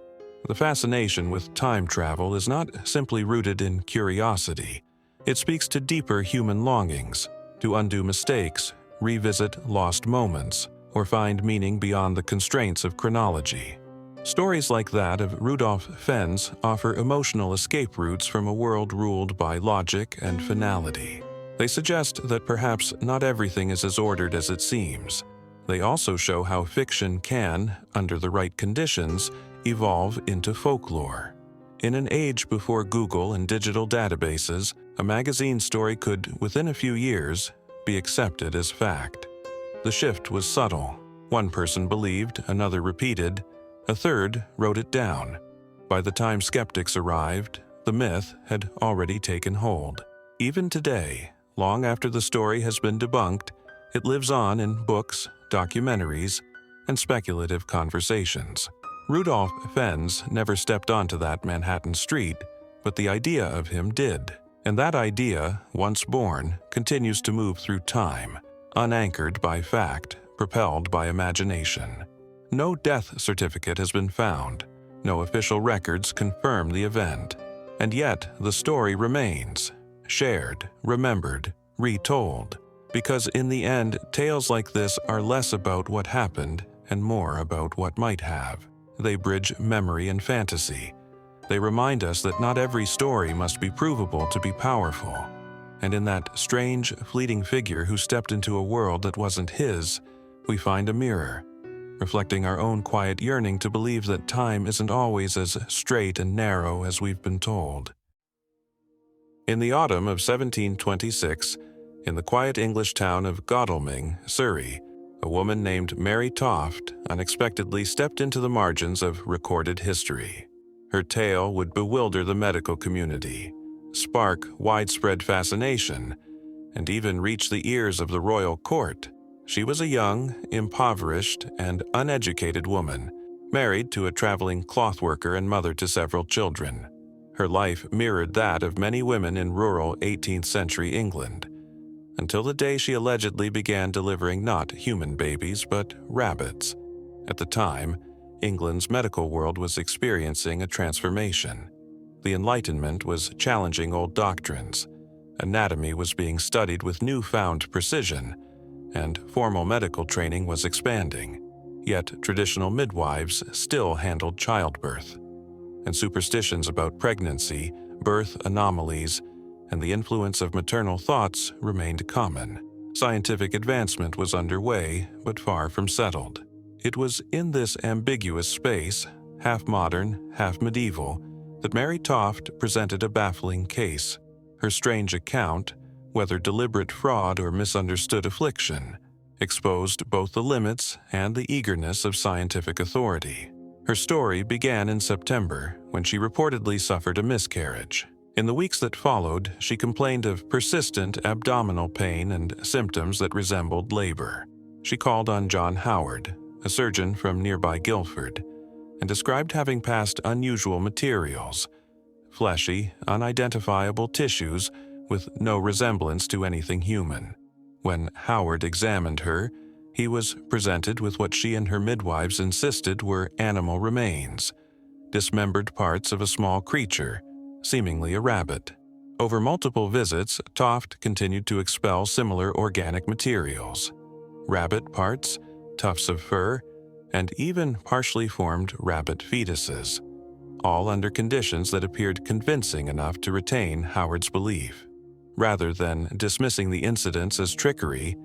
The fascination with time travel is not simply rooted in curiosity. It speaks to deeper human longings, to undo mistakes, revisit lost moments, or find meaning beyond the constraints of chronology. Stories like that of Rudolf Fens offer emotional escape routes from a world ruled by logic and finality. They suggest that perhaps not everything is as ordered as it seems. They also show how fiction can, under the right conditions, evolve into folklore. In an age before Google and digital databases, a magazine story could, within a few years, be accepted as fact. The shift was subtle. One person believed, another repeated, a third wrote it down. By the time skeptics arrived, the myth had already taken hold. Even today, long after the story has been debunked, it lives on in books, documentaries, and speculative conversations. Rudolf Fens never stepped onto that Manhattan street, but the idea of him did. And that idea, once born, continues to move through time, unanchored by fact, propelled by imagination. No death certificate has been found. No official records confirm the event. And yet, the story remains, shared, remembered, retold. Because in the end, tales like this are less about what happened and more about what might have. They bridge memory and fantasy. They remind us that not every story must be provable to be powerful. And in that strange, fleeting figure who stepped into a world that wasn't his, we find a mirror, reflecting our own quiet yearning to believe that time isn't always as straight and narrow as we've been told. In the autumn of 1726, in the quiet English town of Godalming, Surrey, a woman named Mary Toft unexpectedly stepped into the margins of recorded history. Her tale would bewilder the medical community, spark widespread fascination, and even reach the ears of the royal court. She was a young, impoverished, and uneducated woman, married to a traveling clothworker and mother to several children. Her life mirrored that of many women in rural 18th century England, until the day she allegedly began delivering not human babies but rabbits. At the time, England's medical world was experiencing a transformation. The Enlightenment was challenging old doctrines, anatomy was being studied with newfound precision, and formal medical training was expanding. Yet traditional midwives still handled childbirth, and superstitions about pregnancy, birth anomalies, and the influence of maternal thoughts remained common. Scientific advancement was underway, but far from settled. It was in this ambiguous space, half modern, half medieval, that Mary Toft presented a baffling case. Her strange account, whether deliberate fraud or misunderstood affliction, exposed both the limits and the eagerness of scientific authority. Her story began in September, when she reportedly suffered a miscarriage. In the weeks that followed, she complained of persistent abdominal pain and symptoms that resembled labor. She called on John Howard, a surgeon from nearby Guildford, and described having passed unusual materials, fleshy, unidentifiable tissues with no resemblance to anything human. When Howard examined her, he was presented with what she and her midwives insisted were animal remains, dismembered parts of a small creature, seemingly a rabbit. Over multiple visits, Toft continued to expel similar organic materials: rabbit parts, tufts of fur, and even partially formed rabbit fetuses, all under conditions that appeared convincing enough to retain Howard's belief. Rather than dismissing the incidents as trickery,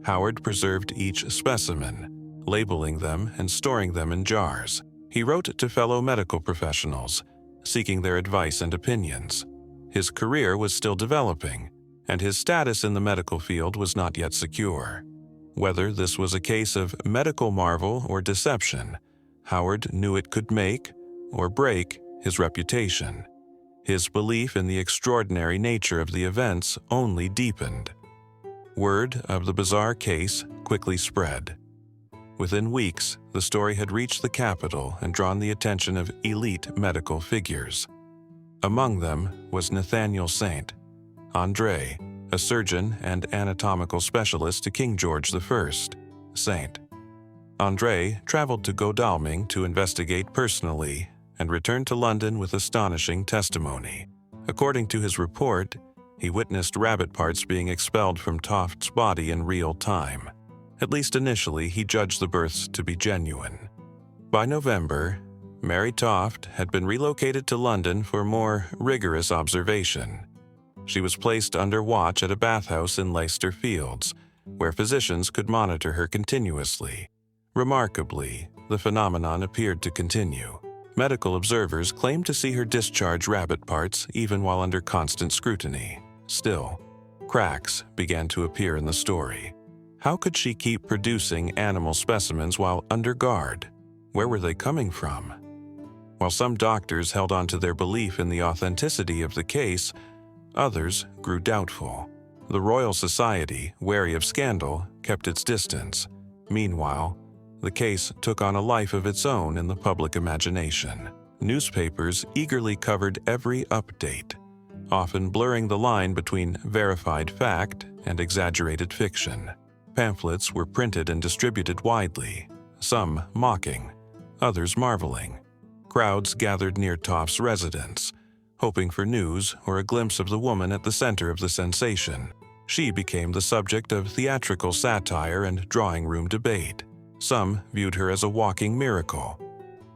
Howard preserved each specimen, labeling them and storing them in jars. He wrote to fellow medical professionals, seeking their advice and opinions. His career was still developing, and his status in the medical field was not yet secure. Whether this was a case of medical marvel or deception, Howard knew it could make or break his reputation. His belief in the extraordinary nature of the events only deepened. Word of the bizarre case quickly spread. Within weeks, the story had reached the capital and drawn the attention of elite medical figures. Among them was Nathaniel Saint, André, a surgeon and anatomical specialist to King George I. Saint. André traveled to Godalming to investigate personally and returned to London with astonishing testimony. According to his report, he witnessed rabbit parts being expelled from Toft's body in real time. At least initially, he judged the births to be genuine. By November, Mary Toft had been relocated to London for more rigorous observation. She was placed under watch at a bathhouse in Leicester Fields, where physicians could monitor her continuously. Remarkably, the phenomenon appeared to continue. Medical observers claimed to see her discharge rabbit parts even while under constant scrutiny. Still, cracks began to appear in the story. How could she keep producing animal specimens while under guard? Where were they coming from? While some doctors held on to their belief in the authenticity of the case, others grew doubtful. The Royal Society, wary of scandal, kept its distance. Meanwhile, the case took on a life of its own in the public imagination. Newspapers eagerly covered every update, often blurring the line between verified fact and exaggerated fiction. Pamphlets were printed and distributed widely, some mocking, others marveling. Crowds gathered near Toft's residence, hoping for news or a glimpse of the woman at the center of the sensation. She became the subject of theatrical satire and drawing room debate. Some viewed her as a walking miracle,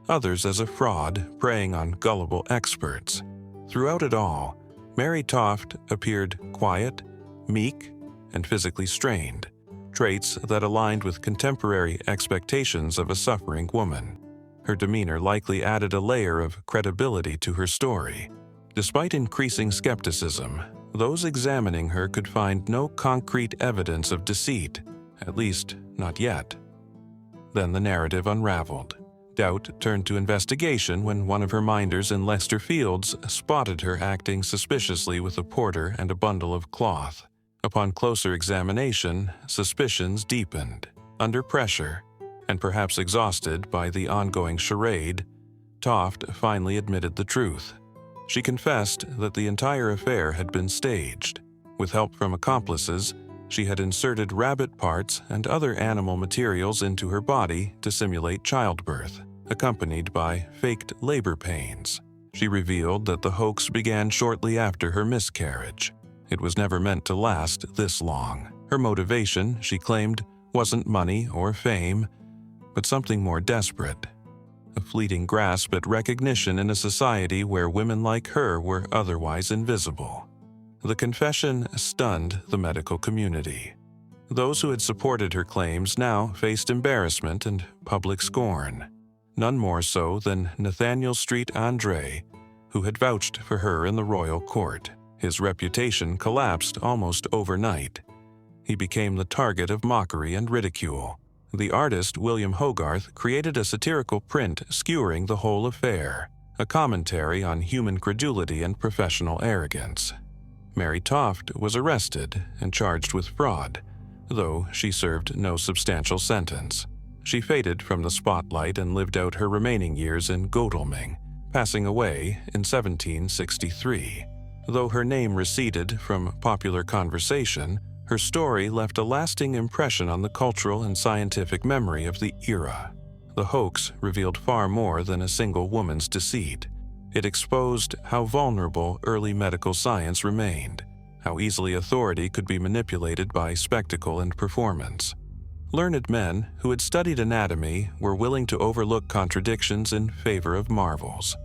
others as a fraud preying on gullible experts. Throughout it all, Mary Toft appeared quiet, meek, and physically strained, traits that aligned with contemporary expectations of a suffering woman. Her demeanor likely added a layer of credibility to her story. Despite increasing skepticism, those examining her could find no concrete evidence of deceit, at least not yet. Then the narrative unraveled. Doubt turned to investigation when one of her minders in Leicester Fields spotted her acting suspiciously with a porter and a bundle of cloth. Upon closer examination, suspicions deepened. Under pressure, And perhaps exhausted by the ongoing charade, Toft finally admitted the truth. She confessed that the entire affair had been staged. With help from accomplices, she had inserted rabbit parts and other animal materials into her body to simulate childbirth, accompanied by faked labor pains. She revealed that the hoax began shortly after her miscarriage. It was never meant to last this long. Her motivation, she claimed, wasn't money or fame, but something more desperate. A fleeting grasp at recognition in a society where women like her were otherwise invisible. The confession stunned the medical community. Those who had supported her claims now faced embarrassment and public scorn. None more so than Nathaniel Street Andre, who had vouched for her in the royal court. His reputation collapsed almost overnight. He became the target of mockery and ridicule. The artist William Hogarth created a satirical print skewering the whole affair, a commentary on human credulity and professional arrogance. Mary Toft was arrested and charged with fraud, though she served no substantial sentence. She faded from the spotlight and lived out her remaining years in Godalming, passing away in 1763. Though her name receded from popular conversation, her story left a lasting impression on the cultural and scientific memory of the era. The hoax revealed far more than a single woman's deceit. It exposed how vulnerable early medical science remained, how easily authority could be manipulated by spectacle and performance. Learned men who had studied anatomy were willing to overlook contradictions in favor of marvels.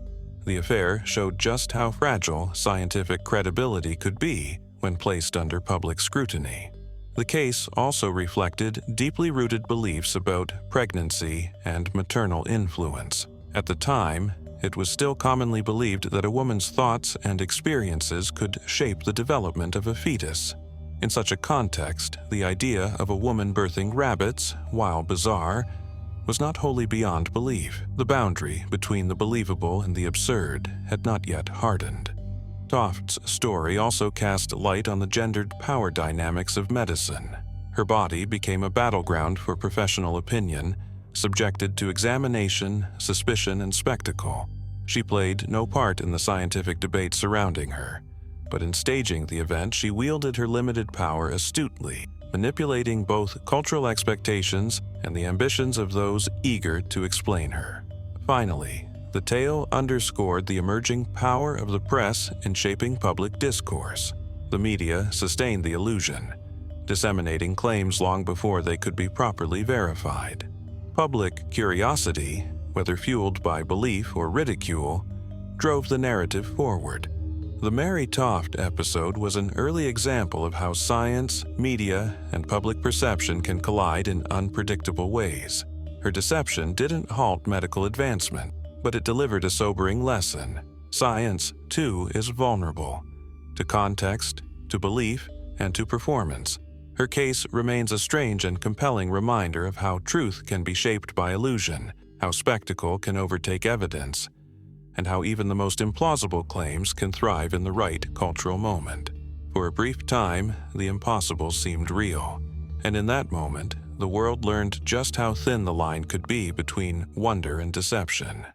The affair showed just how fragile scientific credibility could be when placed under public scrutiny. The case also reflected deeply rooted beliefs about pregnancy and maternal influence. At the time, it was still commonly believed that a woman's thoughts and experiences could shape the development of a fetus. In such a context, the idea of a woman birthing rabbits, while bizarre, was not wholly beyond belief. The boundary between the believable and the absurd had not yet hardened. Toft's story also cast light on the gendered power dynamics of medicine. Her body became a battleground for professional opinion, subjected to examination, suspicion, and spectacle. She played no part in the scientific debate surrounding her, but in staging the event, she wielded her limited power astutely, manipulating both cultural expectations and the ambitions of those eager to explain her. Finally, the tale underscored the emerging power of the press in shaping public discourse. The media sustained the illusion, disseminating claims long before they could be properly verified. Public curiosity, whether fueled by belief or ridicule, drove the narrative forward. The Mary Toft episode was an early example of how science, media, and public perception can collide in unpredictable ways. Her deception didn't halt medical advancement, but it delivered a sobering lesson. Science, too, is vulnerable to context, to belief, and to performance. Her case remains a strange and compelling reminder of how truth can be shaped by illusion, how spectacle can overtake evidence, and how even the most implausible claims can thrive in the right cultural moment. For a brief time, the impossible seemed real, and in that moment, the world learned just how thin the line could be between wonder and deception.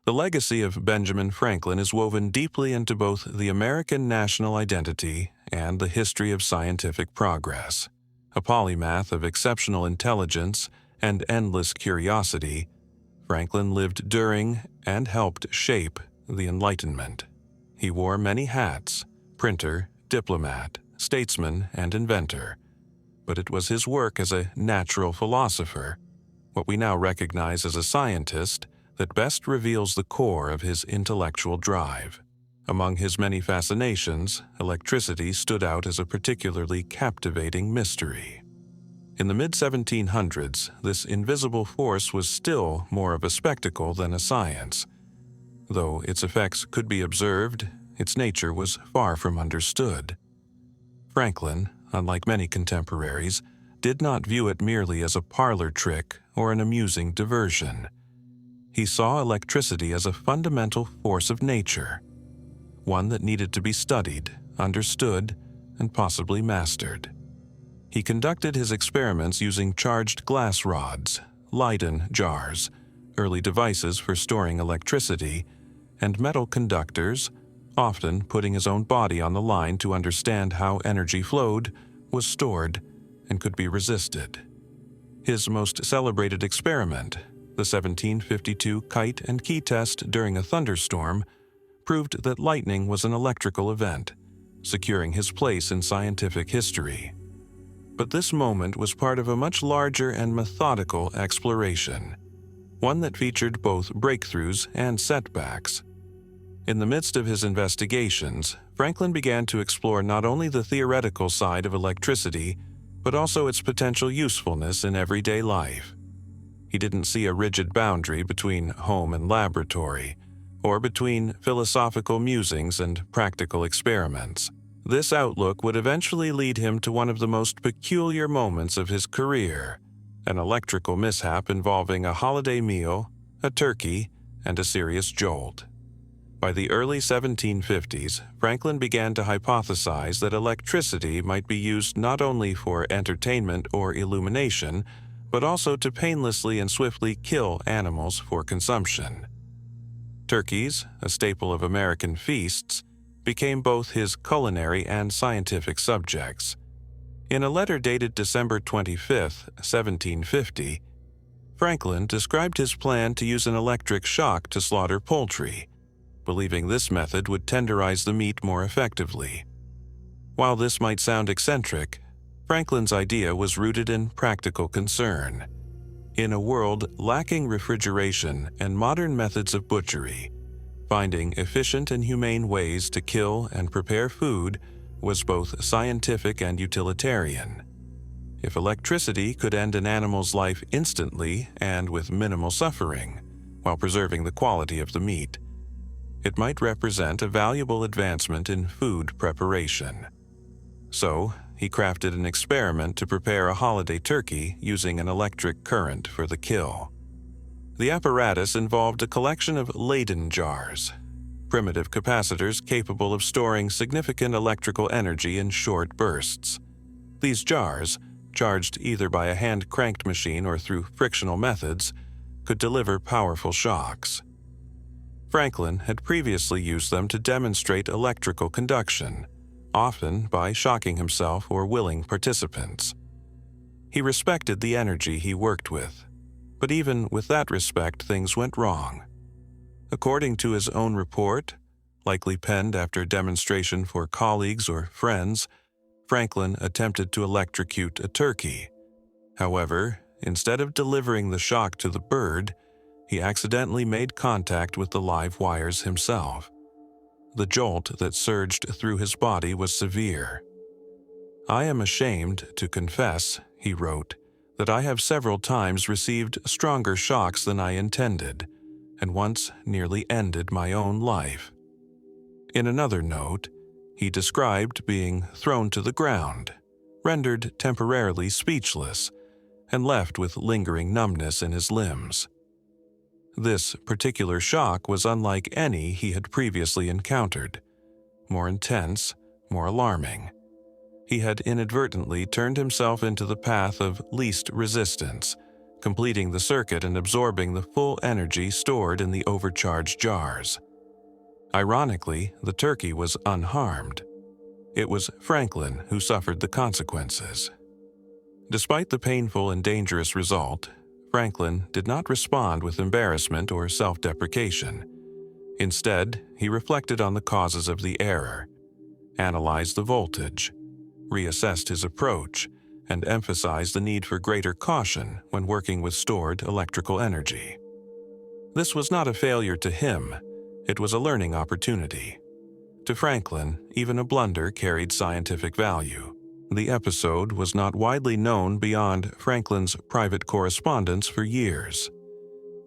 The legacy of Benjamin Franklin is woven deeply into both the American national identity and the history of scientific progress. A polymath of exceptional intelligence and endless curiosity, Franklin lived during and helped shape the Enlightenment. He wore many hats: printer, diplomat, statesman, and inventor. But it was his work as a natural philosopher, what we now recognize as a scientist, that best reveals the core of his intellectual drive. Among his many fascinations, electricity stood out as a particularly captivating mystery. In the mid-1700s, this invisible force was still more of a spectacle than a science. Though its effects could be observed, its nature was far from understood. Franklin, unlike many contemporaries, did not view it merely as a parlor trick or an amusing diversion. He saw electricity as a fundamental force of nature, one that needed to be studied, understood, and possibly mastered. He conducted his experiments using charged glass rods, Leyden jars, early devices for storing electricity, and metal conductors, often putting his own body on the line to understand how energy flowed, was stored, and could be resisted. His most celebrated experiment, the 1752 kite and key test during a thunderstorm, proved that lightning was an electrical event, securing his place in scientific history. But this moment was part of a much larger and methodical exploration, one that featured both breakthroughs and setbacks. In the midst of his investigations, Franklin began to explore not only the theoretical side of electricity, but also its potential usefulness in everyday life. He didn't see a rigid boundary between home and laboratory, or between philosophical musings and practical experiments. This outlook would eventually lead him to one of the most peculiar moments of his career, an electrical mishap involving a holiday meal, a turkey, and a serious jolt. By the early 1750s, Franklin began to hypothesize that electricity might be used not only for entertainment or illumination, but also to painlessly and swiftly kill animals for consumption. Turkeys, a staple of American feasts, became both his culinary and scientific subjects. In a letter dated December 25, 1750, Franklin described his plan to use an electric shock to slaughter poultry, believing this method would tenderize the meat more effectively. While this might sound eccentric, Franklin's idea was rooted in practical concern. In a world lacking refrigeration and modern methods of butchery, finding efficient and humane ways to kill and prepare food was both scientific and utilitarian. If electricity could end an animal's life instantly and with minimal suffering, while preserving the quality of the meat, it might represent a valuable advancement in food preparation. So, he crafted an experiment to prepare a holiday turkey using an electric current for the kill. The apparatus involved a collection of Leyden jars, primitive capacitors capable of storing significant electrical energy in short bursts. These jars, charged either by a hand-cranked machine or through frictional methods, could deliver powerful shocks. Franklin had previously used them to demonstrate electrical conduction, often by shocking himself or willing participants. He respected the energy he worked with, but even with that respect, things went wrong. According to his own report, likely penned after demonstration for colleagues or friends, Franklin attempted to electrocute a turkey. However, instead of delivering the shock to the bird, he accidentally made contact with the live wires himself. The jolt that surged through his body was severe. "I am ashamed to confess," he wrote, "that I have several times received stronger shocks than I intended, and once nearly ended my own life." In another note, he described being thrown to the ground, rendered temporarily speechless, and left with lingering numbness in his limbs. This particular shock was unlike any he had previously encountered, more intense, more alarming. He had inadvertently turned himself into the path of least resistance, completing the circuit and absorbing the full energy stored in the overcharged jars. Ironically, the turkey was unharmed. It was Franklin who suffered the consequences. Despite the painful and dangerous result, Franklin did not respond with embarrassment or self-deprecation. Instead, he reflected on the causes of the error, analyzed the voltage, reassessed his approach, and emphasized the need for greater caution when working with stored electrical energy. This was not a failure to him, it was a learning opportunity. To Franklin, even a blunder carried scientific value. The episode was not widely known beyond Franklin's private correspondence for years.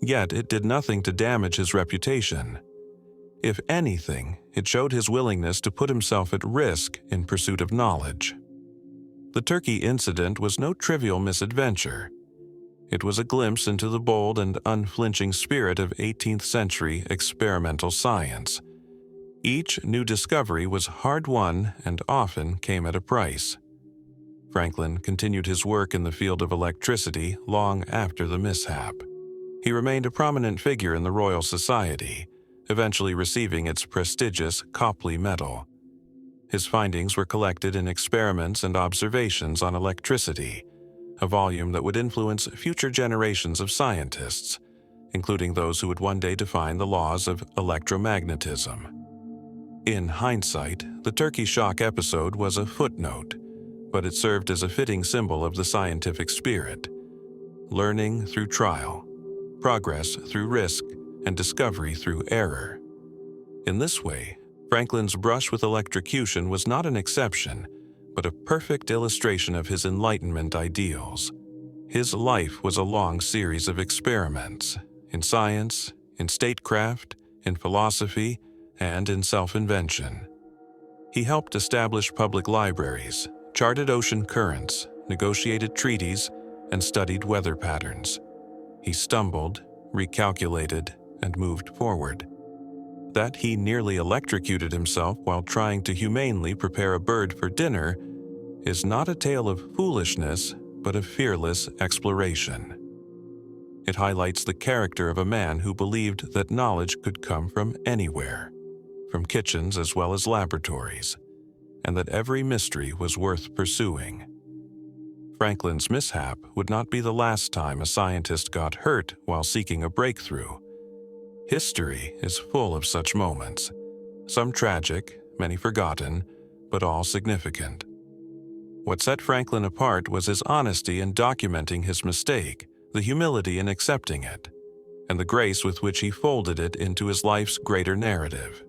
Yet it did nothing to damage his reputation. If anything, it showed his willingness to put himself at risk in pursuit of knowledge. The turkey incident was no trivial misadventure. It was a glimpse into the bold and unflinching spirit of 18th century experimental science. Each new discovery was hard-won and often came at a price. Franklin continued his work in the field of electricity long after the mishap. He remained a prominent figure in the Royal Society, eventually receiving its prestigious Copley Medal. His findings were collected in experiments and observations on electricity, a volume that would influence future generations of scientists, including those who would one day define the laws of electromagnetism. In hindsight, the Turkey shock episode was a footnote, but it served as a fitting symbol of the scientific spirit. Learning through trial, progress through risk, and discovery through error. In this way, Franklin's brush with electrocution was not an exception, but a perfect illustration of his Enlightenment ideals. His life was a long series of experiments, in science, in statecraft, in philosophy, and in self-invention. He helped establish public libraries, charted ocean currents, negotiated treaties, and studied weather patterns. He stumbled, recalculated, and moved forward. That he nearly electrocuted himself while trying to humanely prepare a bird for dinner is not a tale of foolishness, but of fearless exploration. It highlights the character of a man who believed that knowledge could come from anywhere, from kitchens as well as laboratories, and that every mystery was worth pursuing. Franklin's mishap would not be the last time a scientist got hurt while seeking a breakthrough. History is full of such moments, some tragic, many forgotten, but all significant. What set Franklin apart was his honesty in documenting his mistake, the humility in accepting it, and the grace with which he folded it into his life's greater narrative.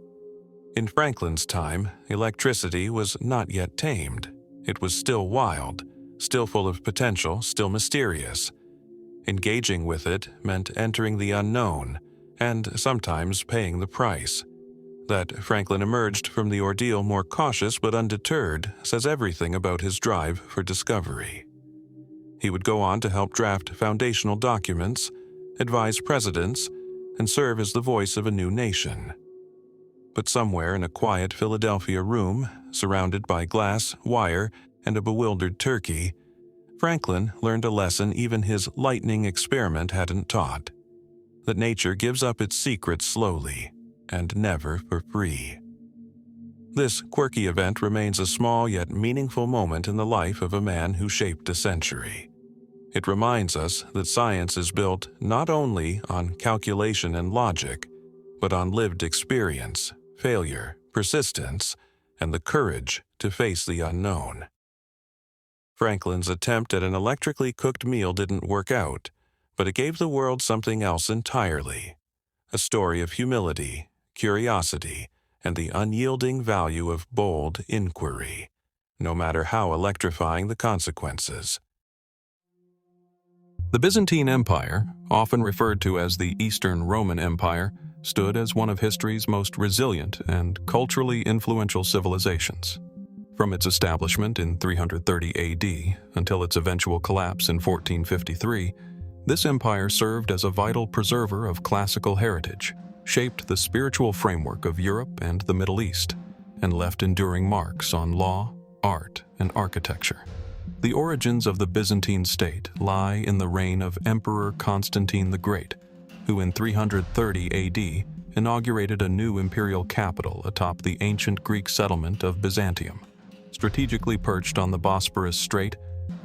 In Franklin's time, electricity was not yet tamed. It was still wild, still full of potential, still mysterious. Engaging with it meant entering the unknown, and sometimes paying the price. That Franklin emerged from the ordeal more cautious but undeterred says everything about his drive for discovery. He would go on to help draft foundational documents, advise presidents, and serve as the voice of a new nation. But somewhere in a quiet Philadelphia room, surrounded by glass, wire, and a bewildered turkey, Franklin learned a lesson even his lightning experiment hadn't taught: that nature gives up its secrets slowly, and never for free. This quirky event remains a small yet meaningful moment in the life of a man who shaped a century. It reminds us that science is built not only on calculation and logic, but on lived experience, failure, persistence, and the courage to face the unknown. Franklin's attempt at an electrically cooked meal didn't work out, but it gave the world something else entirely: a story of humility, curiosity, and the unyielding value of bold inquiry, no matter how electrifying the consequences. The Byzantine Empire, often referred to as the Eastern Roman Empire, stood as one of history's most resilient and culturally influential civilizations. From its establishment in 330 AD until its eventual collapse in 1453, this empire served as a vital preserver of classical heritage, shaped the spiritual framework of Europe and the Middle East, and left enduring marks on law, art, and architecture. The origins of the Byzantine state lie in the reign of Emperor Constantine the Great, who in 330 AD inaugurated a new imperial capital atop the ancient Greek settlement of Byzantium. Strategically perched on the Bosporus Strait,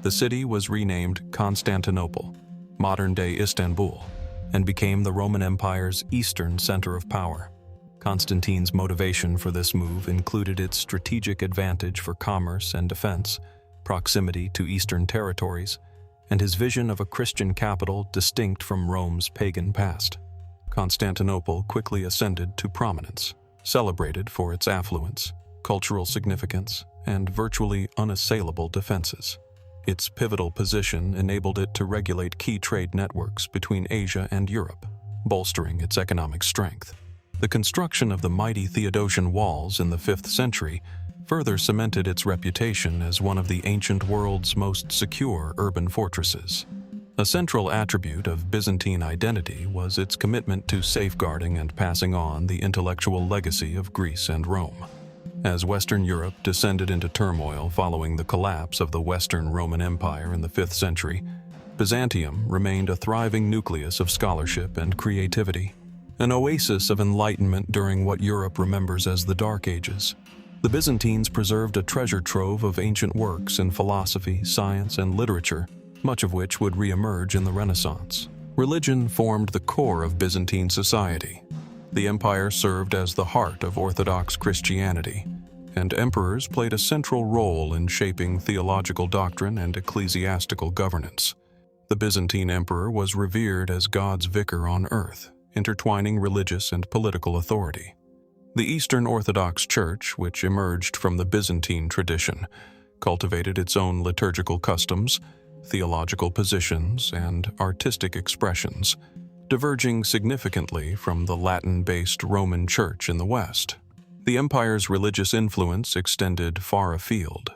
the city was renamed Constantinople, modern-day Istanbul, and became the Roman Empire's eastern center of power. Constantine's motivation for this move included its strategic advantage for commerce and defense, proximity to eastern territories, and his vision of a Christian capital distinct from Rome's pagan past. Constantinople quickly ascended to prominence, celebrated for its affluence, cultural significance, and virtually unassailable defenses. Its pivotal position enabled it to regulate key trade networks between Asia and Europe, bolstering its economic strength. The construction of the mighty Theodosian walls in the 5th century further cemented its reputation as one of the ancient world's most secure urban fortresses. A central attribute of Byzantine identity was its commitment to safeguarding and passing on the intellectual legacy of Greece and Rome. As Western Europe descended into turmoil following the collapse of the Western Roman Empire in the 5th century, Byzantium remained a thriving nucleus of scholarship and creativity, an oasis of enlightenment during what Europe remembers as the Dark Ages. The Byzantines preserved a treasure trove of ancient works in philosophy, science, and literature, much of which would re-emerge in the Renaissance. Religion formed the core of Byzantine society. The empire served as the heart of Orthodox Christianity, and emperors played a central role in shaping theological doctrine and ecclesiastical governance. The Byzantine emperor was revered as God's vicar on earth, intertwining religious and political authority. The Eastern Orthodox Church, which emerged from the Byzantine tradition, cultivated its own liturgical customs, theological positions, and artistic expressions, diverging significantly from the Latin-based Roman Church in the West. The empire's religious influence extended far afield.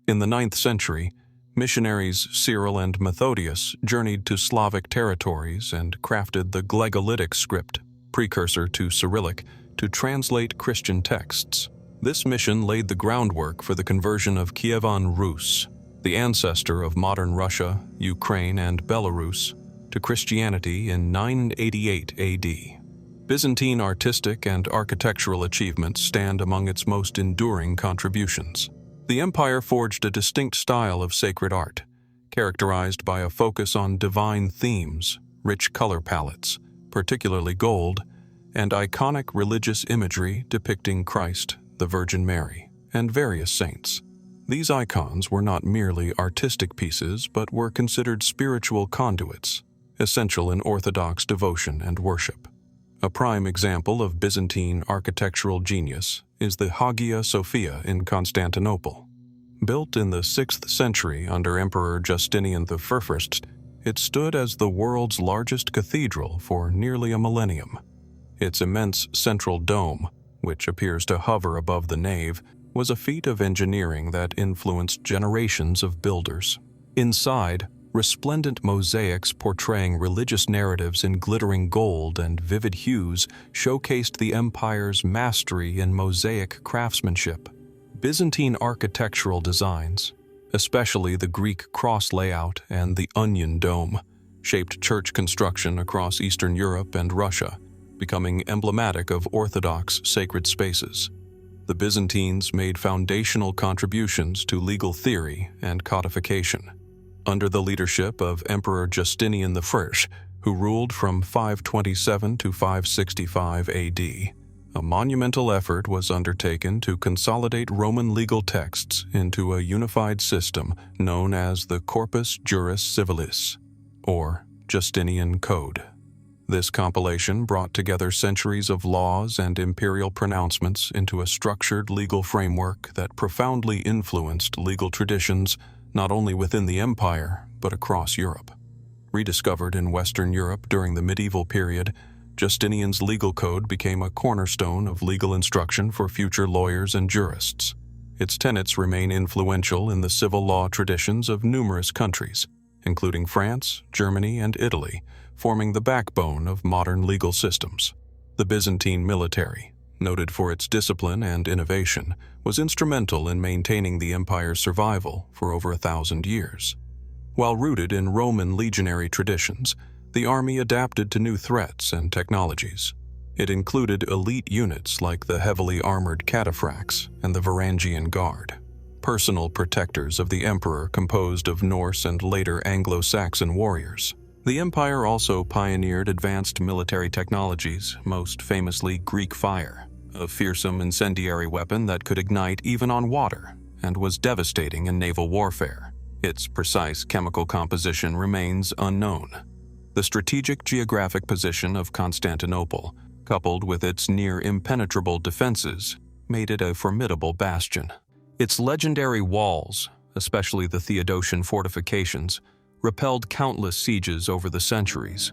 In the 9th century, missionaries Cyril and Methodius journeyed to Slavic territories and crafted the Glagolitic script, precursor to Cyrillic, to translate Christian texts. This mission laid the groundwork for the conversion of Kievan Rus, the ancestor of modern Russia, Ukraine, and Belarus, to Christianity in 988 AD. Byzantine artistic and architectural achievements stand among its most enduring contributions. The empire forged a distinct style of sacred art, characterized by a focus on divine themes, rich color palettes, particularly gold, and iconic religious imagery depicting Christ, the Virgin Mary, and various saints. These icons were not merely artistic pieces, but were considered spiritual conduits, essential in Orthodox devotion and worship. A prime example of Byzantine architectural genius is the Hagia Sophia in Constantinople. Built in the 6th century under Emperor Justinian I, it stood as the world's largest cathedral for nearly a millennium. Its immense central dome, which appears to hover above the nave, was a feat of engineering that influenced generations of builders. Inside, resplendent mosaics portraying religious narratives in glittering gold and vivid hues showcased the empire's mastery in mosaic craftsmanship. Byzantine architectural designs, especially the Greek cross layout and the onion dome, shaped church construction across Eastern Europe and Russia, becoming emblematic of Orthodox sacred spaces. The Byzantines made foundational contributions to legal theory and codification. Under the leadership of Emperor Justinian I, who ruled from 527 to 565 AD, a monumental effort was undertaken to consolidate Roman legal texts into a unified system known as the Corpus Juris Civilis, or Justinian Code. This compilation brought together centuries of laws and imperial pronouncements into a structured legal framework that profoundly influenced legal traditions not only within the empire, but across Europe. Rediscovered in Western Europe during the medieval period, Justinian's legal code became a cornerstone of legal instruction for future lawyers and jurists. Its tenets remain influential in the civil law traditions of numerous countries, including France, Germany, and Italy, forming the backbone of modern legal systems. The Byzantine military, noted for its discipline and innovation, was instrumental in maintaining the empire's survival for over 1,000 years. While rooted in Roman legionary traditions, the army adapted to new threats and technologies. It included elite units like the heavily armored cataphracts and the Varangian Guard, personal protectors of the emperor composed of Norse and later Anglo-Saxon warriors. The empire also pioneered advanced military technologies, most famously Greek fire, a fearsome incendiary weapon that could ignite even on water and was devastating in naval warfare. Its precise chemical composition remains unknown. The strategic geographic position of Constantinople, coupled with its near impenetrable defenses, made it a formidable bastion. Its legendary walls, especially the Theodosian fortifications, repelled countless sieges over the centuries.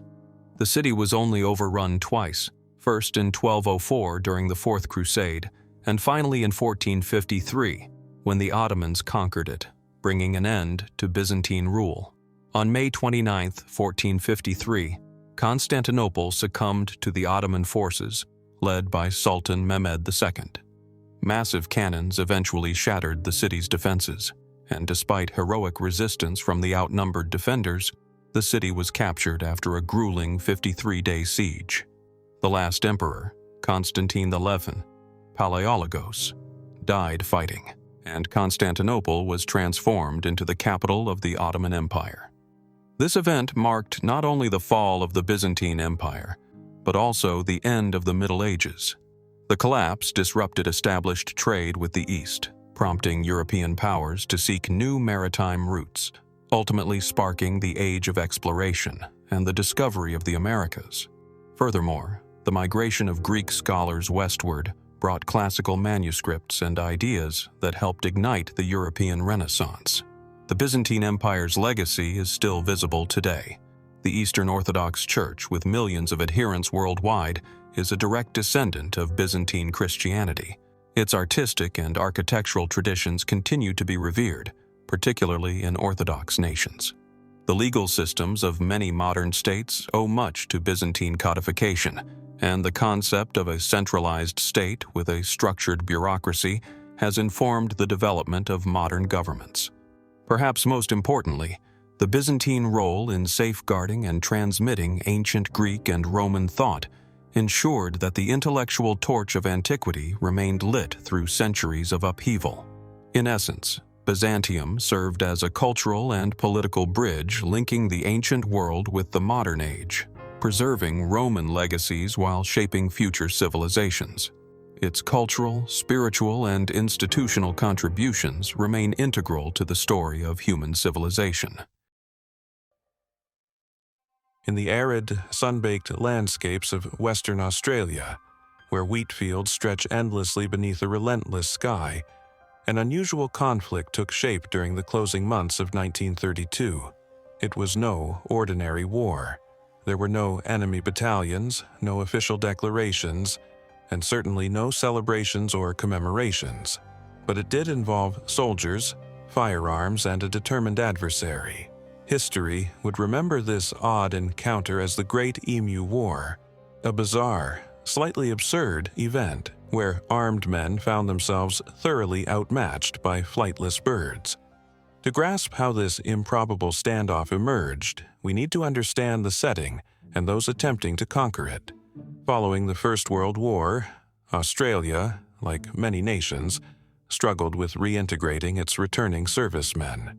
The city was only overrun twice, first in 1204 during the Fourth Crusade, and finally in 1453, when the Ottomans conquered it, bringing an end to Byzantine rule. On May 29, 1453, Constantinople succumbed to the Ottoman forces, led by Sultan Mehmed II. Massive cannons eventually shattered the city's defenses, and despite heroic resistance from the outnumbered defenders, the city was captured after a grueling 53-day siege. The last emperor, Constantine XI, Palaiologos, died fighting, and Constantinople was transformed into the capital of the Ottoman Empire. This event marked not only the fall of the Byzantine Empire, but also the end of the Middle Ages. The collapse disrupted established trade with the East, prompting European powers to seek new maritime routes, ultimately sparking the Age of Exploration and the discovery of the Americas. Furthermore, the migration of Greek scholars westward brought classical manuscripts and ideas that helped ignite the European Renaissance. The Byzantine Empire's legacy is still visible today. The Eastern Orthodox Church, with millions of adherents worldwide, is a direct descendant of Byzantine Christianity. Its artistic and architectural traditions continue to be revered, particularly in Orthodox nations. The legal systems of many modern states owe much to Byzantine codification, and the concept of a centralized state with a structured bureaucracy has informed the development of modern governments. Perhaps most importantly, the Byzantine role in safeguarding and transmitting ancient Greek and Roman thought ensured that the intellectual torch of antiquity remained lit through centuries of upheaval. In essence, Byzantium served as a cultural and political bridge linking the ancient world with the modern age, preserving Roman legacies while shaping future civilizations. Its cultural, spiritual, and institutional contributions remain integral to the story of human civilization. In the arid, sun-baked landscapes of Western Australia, where wheat fields stretch endlessly beneath a relentless sky, an unusual conflict took shape during the closing months of 1932. It was no ordinary war. There were no enemy battalions, no official declarations, and certainly no celebrations or commemorations. But it did involve soldiers, firearms, and a determined adversary. History would remember this odd encounter as the Great Emu War, a bizarre, slightly absurd event where armed men found themselves thoroughly outmatched by flightless birds. To grasp how this improbable standoff emerged, we need to understand the setting and those attempting to conquer it. Following the First World War, Australia, like many nations, struggled with reintegrating its returning servicemen.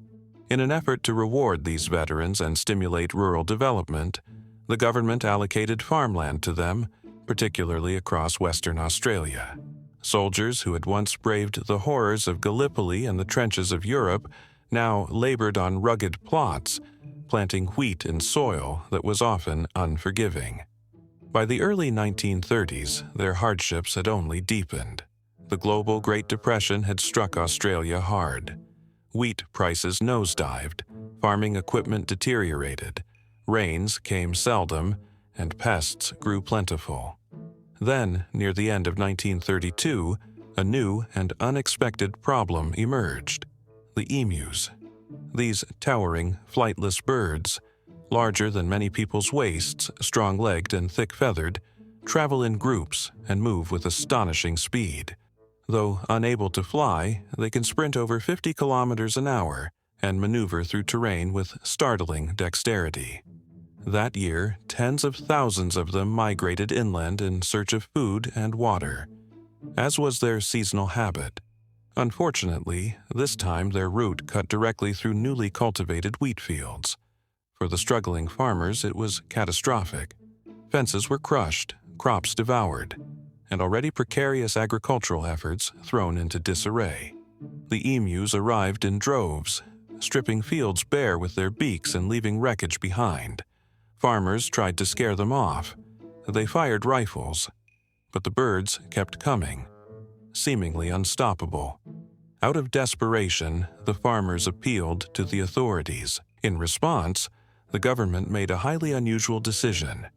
In an effort to reward these veterans and stimulate rural development, the government allocated farmland to them, particularly across Western Australia. Soldiers who had once braved the horrors of Gallipoli and the trenches of Europe now labored on rugged plots, planting wheat in soil that was often unforgiving. By the early 1930s, their hardships had only deepened. The global Great Depression had struck Australia hard. Wheat prices nosedived, farming equipment deteriorated, rains came seldom, and pests grew plentiful. Then, near the end of 1932, a new and unexpected problem emerged: the emus. These towering, flightless birds, larger than many people's waists, strong-legged and thick-feathered, travel in groups and move with astonishing speed. Though unable to fly, they can sprint over 50 kilometers an hour and maneuver through terrain with startling dexterity. That year, tens of thousands of them migrated inland in search of food and water, as was their seasonal habit. Unfortunately, this time their route cut directly through newly cultivated wheat fields. For the struggling farmers, it was catastrophic. Fences were crushed, crops devoured, and already precarious agricultural efforts thrown into disarray. The emus arrived in droves, stripping fields bare with their beaks and leaving wreckage behind. Farmers tried to scare them off. They fired rifles, but the birds kept coming, seemingly unstoppable. Out of desperation, the farmers appealed to the authorities. In response, the government made a highly unusual decision.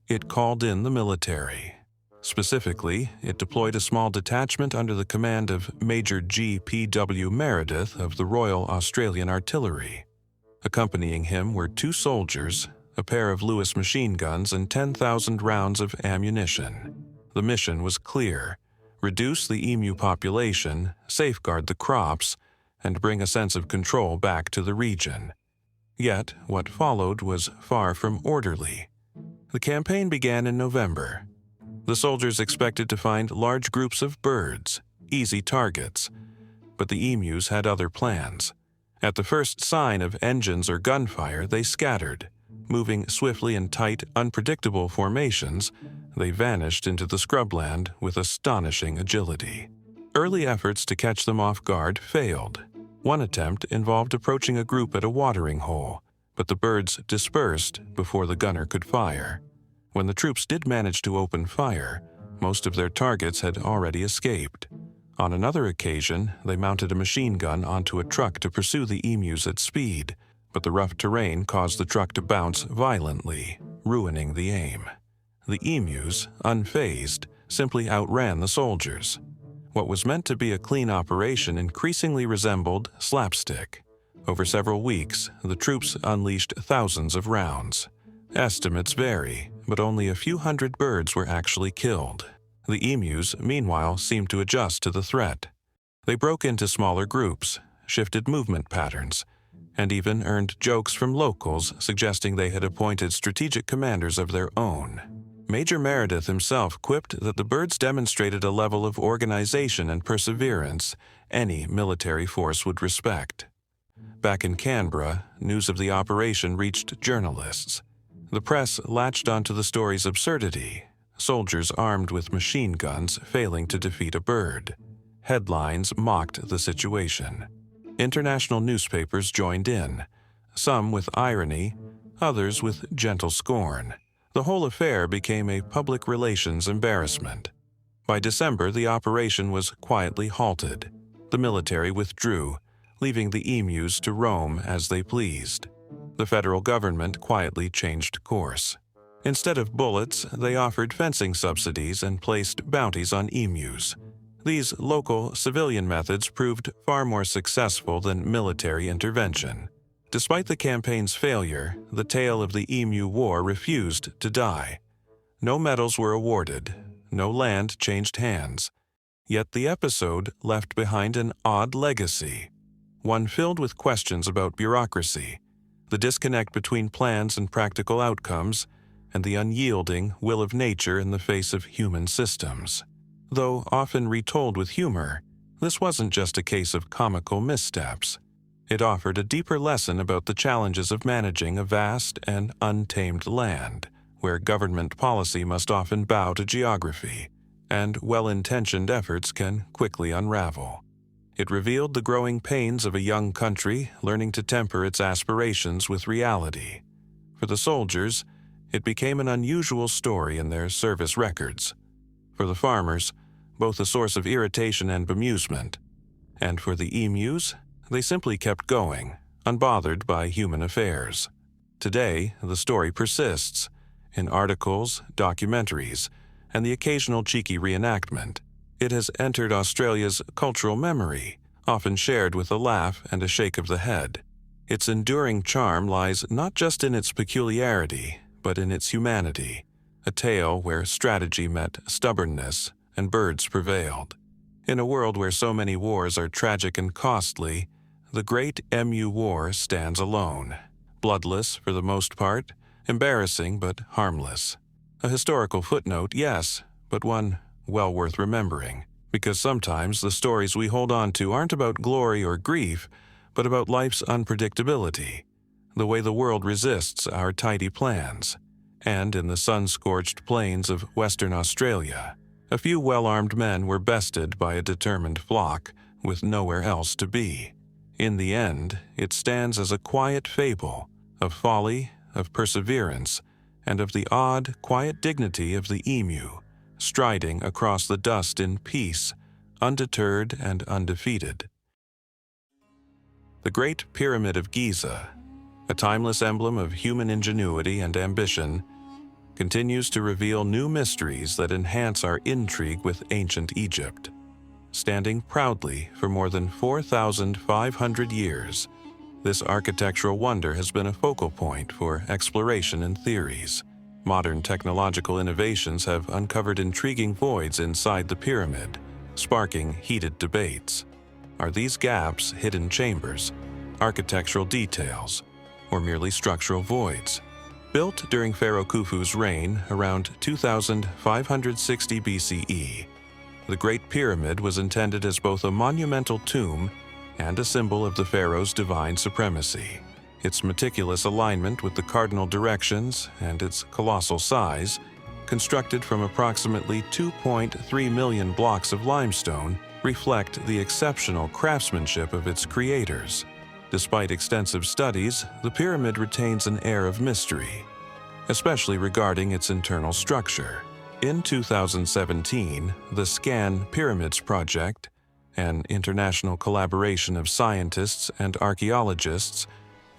It called in the military. Specifically, it deployed a small detachment under the command of Major G.P.W. Meredith of the Royal Australian Artillery. Accompanying him were 2 soldiers, a pair of Lewis machine guns, and 10,000 rounds of ammunition. The mission was clear: reduce the emu population, safeguard the crops, and bring a sense of control back to the region. Yet, what followed was far from orderly. The campaign began in November. The soldiers expected to find large groups of birds, easy targets, but the emus had other plans. At the first sign of engines or gunfire, they scattered. Moving swiftly in tight, unpredictable formations, they vanished into the scrubland with astonishing agility. Early efforts to catch them off guard failed. One attempt involved approaching a group at a watering hole, but the birds dispersed before the gunner could fire. When the troops did manage to open fire, most of their targets had already escaped. On another occasion, they mounted a machine gun onto a truck to pursue the emus at speed, but the rough terrain caused the truck to bounce violently, ruining the aim. The emus, unfazed, simply outran the soldiers. What was meant to be a clean operation increasingly resembled slapstick. Over several weeks, the troops unleashed thousands of rounds. Estimates vary, but only a few hundred birds were actually killed. The emus, meanwhile, seemed to adjust to the threat. They broke into smaller groups, shifted movement patterns, and even earned jokes from locals suggesting they had appointed strategic commanders of their own. Major Meredith himself quipped that the birds demonstrated a level of organization and perseverance any military force would respect. Back in Canberra, news of the operation reached journalists. The press latched onto the story's absurdity, soldiers armed with machine guns failing to defeat a bird. Headlines mocked the situation. International newspapers joined in, some with irony, others with gentle scorn. The whole affair became a public relations embarrassment. By December, the operation was quietly halted. The military withdrew, leaving the emus to roam as they pleased. The federal government quietly changed course. Instead of bullets, they offered fencing subsidies and placed bounties on emus. These local civilian methods proved far more successful than military intervention. Despite the campaign's failure, the tale of the Emu War refused to die. No medals were awarded, no land changed hands. Yet the episode left behind an odd legacy, one filled with questions about bureaucracy, the disconnect between plans and practical outcomes, and the unyielding will of nature in the face of human systems. Though often retold with humor, this wasn't just a case of comical missteps. It offered a deeper lesson about the challenges of managing a vast and untamed land, where government policy must often bow to geography, and well-intentioned efforts can quickly unravel. It revealed the growing pains of a young country learning to temper its aspirations with reality. For the soldiers, it became an unusual story in their service records. For the farmers, both a source of irritation and bemusement. And for the emus, they simply kept going, unbothered by human affairs. Today, the story persists, in articles, documentaries, and the occasional cheeky reenactment. It has entered Australia's cultural memory, often shared with a laugh and a shake of the head. Its enduring charm lies not just in its peculiarity, but in its humanity, a tale where strategy met stubbornness and birds prevailed. In a world where so many wars are tragic and costly, the Great Emu War stands alone. Bloodless for the most part, embarrassing but harmless. A historical footnote, yes, but one well worth remembering, because sometimes the stories we hold on to aren't about glory or grief, but about life's unpredictability, the way the world resists our tidy plans. And in the sun-scorched plains of Western Australia, a few well-armed men were bested by a determined flock with nowhere else to be. In the end, it stands as a quiet fable of folly, of perseverance, and of the odd, quiet dignity of the emu, striding across the dust in peace, undeterred and undefeated. The Great Pyramid of Giza, a timeless emblem of human ingenuity and ambition, continues to reveal new mysteries that enhance our intrigue with ancient Egypt. Standing proudly for more than 4,500 years, this architectural wonder has been a focal point for exploration and theories. Modern technological innovations have uncovered intriguing voids inside the pyramid, sparking heated debates. Are these gaps hidden chambers, architectural details, or merely structural voids? Built during Pharaoh Khufu's reign around 2560 BCE, the Great Pyramid was intended as both a monumental tomb and a symbol of the pharaoh's divine supremacy. Its meticulous alignment with the cardinal directions and its colossal size, constructed from approximately 2.3 million blocks of limestone, reflect the exceptional craftsmanship of its creators. Despite extensive studies, the pyramid retains an air of mystery, especially regarding its internal structure. In 2017, the Scan Pyramids Project, an international collaboration of scientists and archaeologists,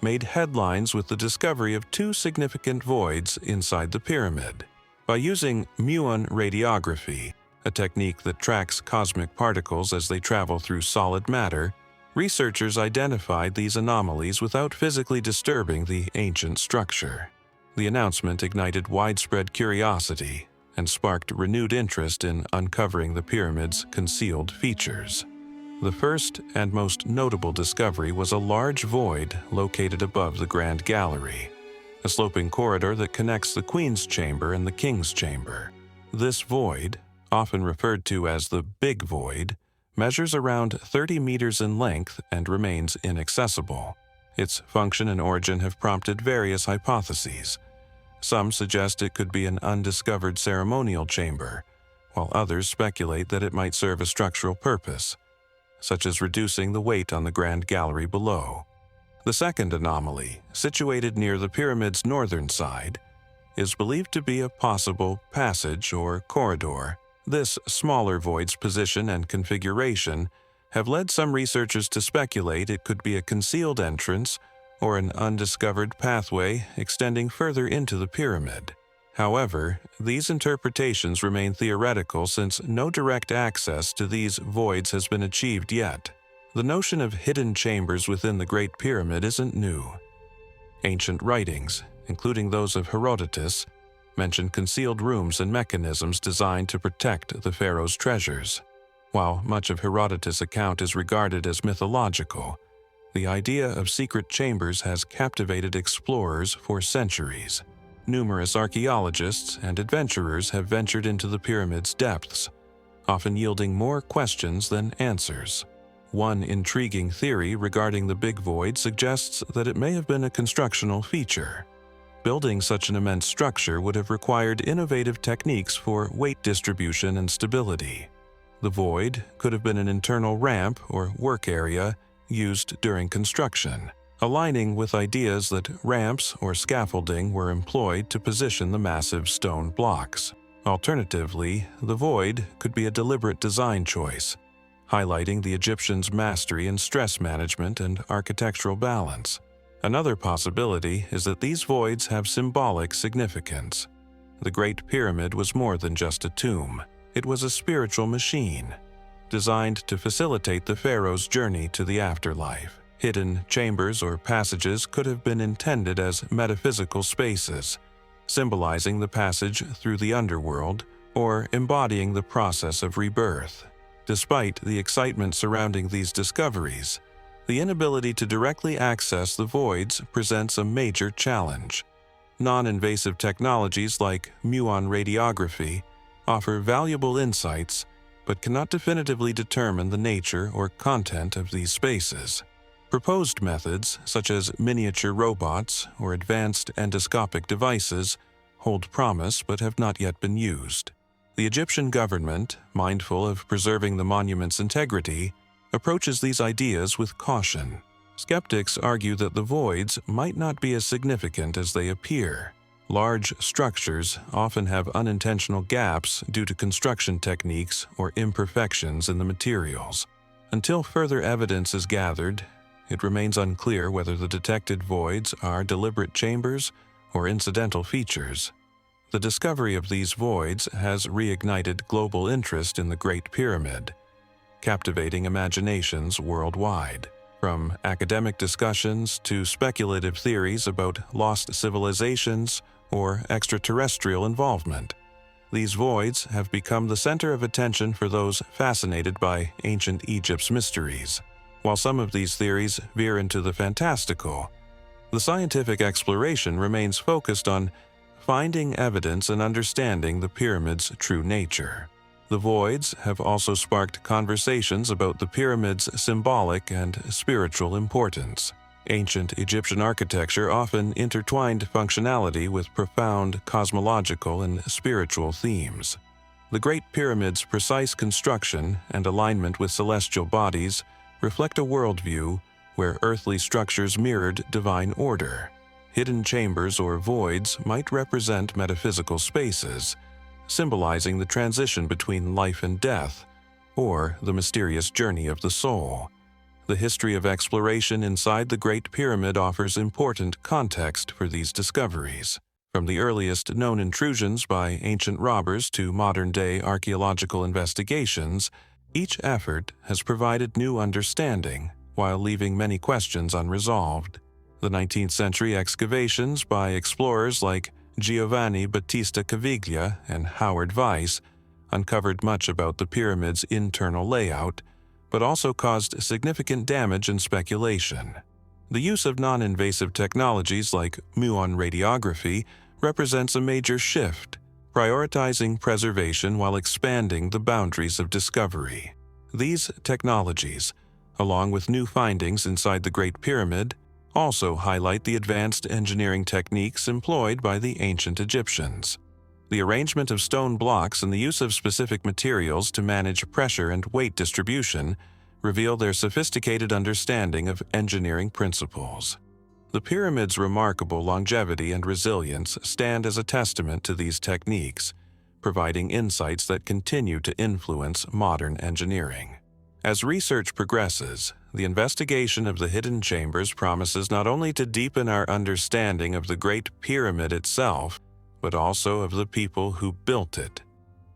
made headlines with the discovery of two significant voids inside the pyramid. By using muon radiography, a technique that tracks cosmic particles as they travel through solid matter, researchers identified these anomalies without physically disturbing the ancient structure. The announcement ignited widespread curiosity and sparked renewed interest in uncovering the pyramid's concealed features. The first and most notable discovery was a large void located above the Grand Gallery, a sloping corridor that connects the Queen's Chamber and the King's Chamber. This void, often referred to as the Big Void, measures around 30 meters in length and remains inaccessible. Its function and origin have prompted various hypotheses. Some suggest it could be an undiscovered ceremonial chamber, while others speculate that it might serve a structural purpose, such as reducing the weight on the Grand Gallery below. The second anomaly, situated near the pyramid's northern side, is believed to be a possible passage or corridor. This smaller void's position and configuration have led some researchers to speculate it could be a concealed entrance or an undiscovered pathway extending further into the pyramid. However, these interpretations remain theoretical since no direct access to these voids has been achieved yet. The notion of hidden chambers within the Great Pyramid isn't new. Ancient writings, including those of Herodotus, mention concealed rooms and mechanisms designed to protect the pharaoh's treasures. While much of Herodotus' account is regarded as mythological, the idea of secret chambers has captivated explorers for centuries. Numerous archaeologists and adventurers have ventured into the pyramid's depths, often yielding more questions than answers. One intriguing theory regarding the Big Void suggests that it may have been a constructional feature. Building such an immense structure would have required innovative techniques for weight distribution and stability. The void could have been an internal ramp or work area used during construction, aligning with ideas that ramps or scaffolding were employed to position the massive stone blocks. Alternatively, the void could be a deliberate design choice, highlighting the Egyptians' mastery in stress management and architectural balance. Another possibility is that these voids have symbolic significance. The Great Pyramid was more than just a tomb. It was a spiritual machine, designed to facilitate the pharaoh's journey to the afterlife. Hidden chambers or passages could have been intended as metaphysical spaces, symbolizing the passage through the underworld or embodying the process of rebirth. Despite the excitement surrounding these discoveries, the inability to directly access the voids presents a major challenge. Non-invasive technologies like muon radiography offer valuable insights but cannot definitively determine the nature or content of these spaces. Proposed methods, such as miniature robots or advanced endoscopic devices, hold promise but have not yet been used. The Egyptian government, mindful of preserving the monument's integrity, approaches these ideas with caution. Skeptics argue that the voids might not be as significant as they appear. Large structures often have unintentional gaps due to construction techniques or imperfections in the materials. Until further evidence is gathered, it remains unclear whether the detected voids are deliberate chambers or incidental features. The discovery of these voids has reignited global interest in the Great Pyramid, captivating imaginations worldwide. From academic discussions to speculative theories about lost civilizations or extraterrestrial involvement, These voids have become the center of attention for those fascinated by ancient Egypt's mysteries. While some of these theories veer into the fantastical, the scientific exploration remains focused on finding evidence and understanding the pyramid's true nature. The voids have also sparked conversations about the pyramid's symbolic and spiritual importance. Ancient Egyptian architecture often intertwined functionality with profound cosmological and spiritual themes. The Great Pyramid's precise construction and alignment with celestial bodies reflect a worldview where earthly structures mirrored divine order. Hidden chambers or voids might represent metaphysical spaces, symbolizing the transition between life and death, or the mysterious journey of the soul. The history of exploration inside the Great Pyramid offers important context for these discoveries. From the earliest known intrusions by ancient robbers to modern-day archaeological investigations, each effort has provided new understanding while leaving many questions unresolved. The 19th century excavations by explorers like Giovanni Battista Caviglia and Howard Weiss uncovered much about the pyramid's internal layout, but also caused significant damage and speculation. The use of non-invasive technologies like muon radiography represents a major shift, prioritizing preservation while expanding the boundaries of discovery. These technologies, along with new findings inside the Great Pyramid, also highlight the advanced engineering techniques employed by the ancient Egyptians. The arrangement of stone blocks and the use of specific materials to manage pressure and weight distribution reveal their sophisticated understanding of engineering principles. The pyramid's remarkable longevity and resilience stand as a testament to these techniques, providing insights that continue to influence modern engineering. As research progresses, the investigation of the hidden chambers promises not only to deepen our understanding of the Great Pyramid itself, but also of the people who built it.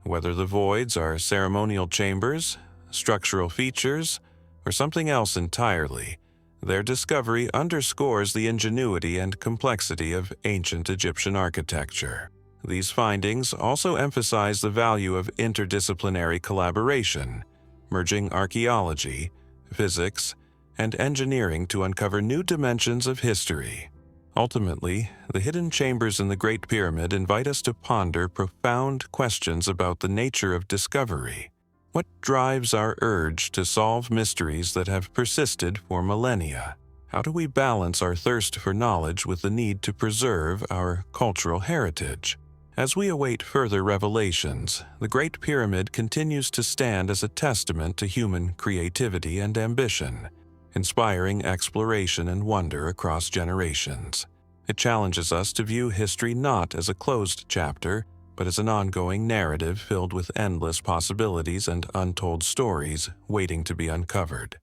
Whether the voids are ceremonial chambers, structural features, or something else entirely, their discovery underscores the ingenuity and complexity of ancient Egyptian architecture. These findings also emphasize the value of interdisciplinary collaboration, merging archaeology, physics, and engineering to uncover new dimensions of history. Ultimately, the hidden chambers in the Great Pyramid invite us to ponder profound questions about the nature of discovery. What drives our urge to solve mysteries that have persisted for millennia? How do we balance our thirst for knowledge with the need to preserve our cultural heritage? As we await further revelations, the Great Pyramid continues to stand as a testament to human creativity and ambition, inspiring exploration and wonder across generations. It challenges us to view history not as a closed chapter, but as an ongoing narrative filled with endless possibilities and untold stories waiting to be uncovered.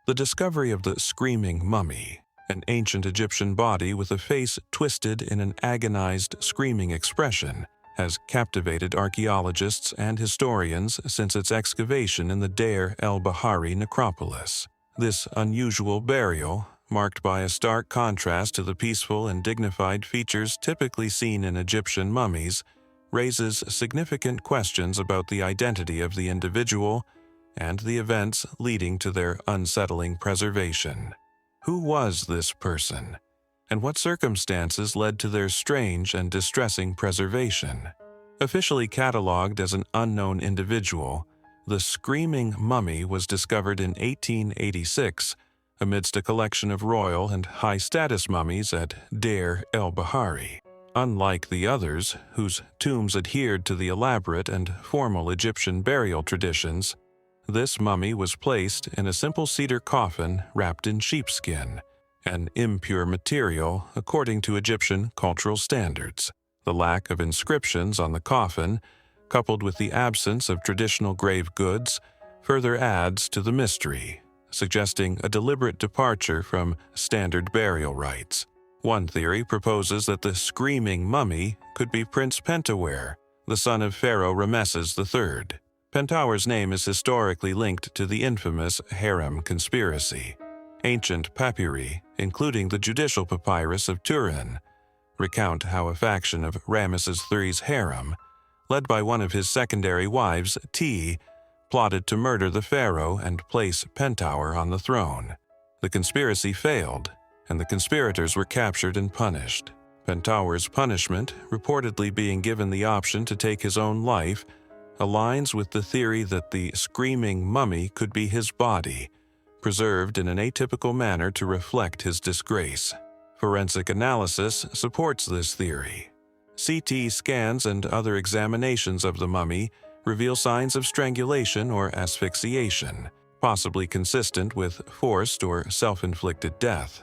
The discovery of the Screaming Mummy, an ancient Egyptian body with a face twisted in an agonized, screaming expression, has captivated archaeologists and historians since its excavation in the Deir el-Bahari necropolis. This unusual burial, marked by a stark contrast to the peaceful and dignified features typically seen in Egyptian mummies, raises significant questions about the identity of the individual and the events leading to their unsettling preservation. Who was this person, and what circumstances led to their strange and distressing preservation? Officially catalogued as an unknown individual, the Screaming Mummy was discovered in 1886 amidst a collection of royal and high-status mummies at Deir el-Bahari. Unlike the others, whose tombs adhered to the elaborate and formal Egyptian burial traditions, this mummy was placed in a simple cedar coffin wrapped in sheepskin, an impure material according to Egyptian cultural standards. The lack of inscriptions on the coffin, coupled with the absence of traditional grave goods, further adds to the mystery, suggesting a deliberate departure from standard burial rites. One theory proposes that the Screaming Mummy could be Prince Pentawere, the son of Pharaoh Rameses III. Pentawer's name is historically linked to the infamous harem conspiracy. Ancient papyri, including the judicial papyrus of Turin, recount how a faction of Ramesses III's harem, led by one of his secondary wives, Ti, plotted to murder the pharaoh and place Pentower on the throne. The conspiracy failed, and the conspirators were captured and punished. Pentower's punishment, reportedly being given the option to take his own life, aligns with the theory that the screaming mummy could be his body, preserved in an atypical manner to reflect his disgrace. Forensic analysis supports this theory. CT scans and other examinations of the mummy reveal signs of strangulation or asphyxiation, possibly consistent with forced or self-inflicted death.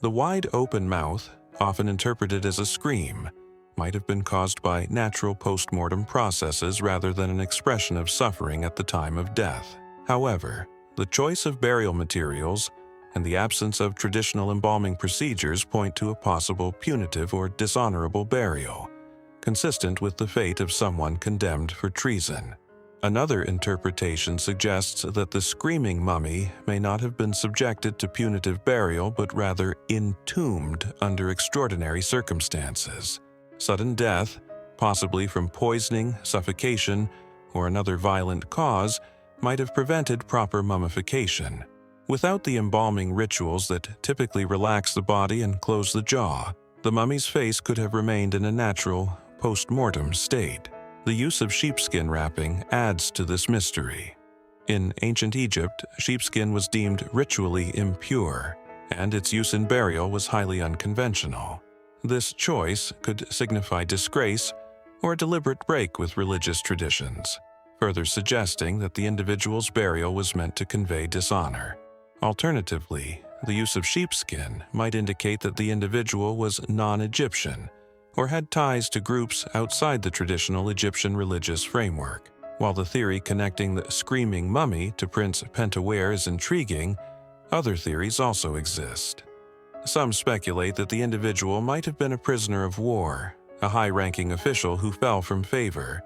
The wide open mouth, often interpreted as a scream, might have been caused by natural post-mortem processes rather than an expression of suffering at the time of death. However, the choice of burial materials and the absence of traditional embalming procedures point to a possible punitive or dishonorable burial, consistent with the fate of someone condemned for treason. Another interpretation suggests that the screaming mummy may not have been subjected to punitive burial but rather entombed under extraordinary circumstances. Sudden death, possibly from poisoning, suffocation, or another violent cause, might have prevented proper mummification. Without the embalming rituals that typically relax the body and close the jaw, the mummy's face could have remained in a natural, post-mortem state. The use of sheepskin wrapping adds to this mystery. In ancient Egypt, sheepskin was deemed ritually impure, and its use in burial was highly unconventional. This choice could signify disgrace or a deliberate break with religious traditions, further suggesting that the individual's burial was meant to convey dishonor. Alternatively, the use of sheepskin might indicate that the individual was non-Egyptian or had ties to groups outside the traditional Egyptian religious framework. While the theory connecting the screaming mummy to Prince Pentower is intriguing, other theories also exist. Some speculate that the individual might have been a prisoner of war, a high-ranking official who fell from favor,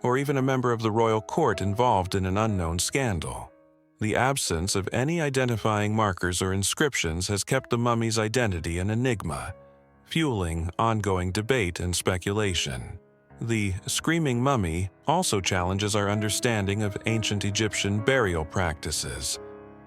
or even a member of the royal court involved in an unknown scandal. The absence of any identifying markers or inscriptions has kept the mummy's identity an enigma, fueling ongoing debate and speculation. The screaming mummy also challenges our understanding of ancient Egyptian burial practices.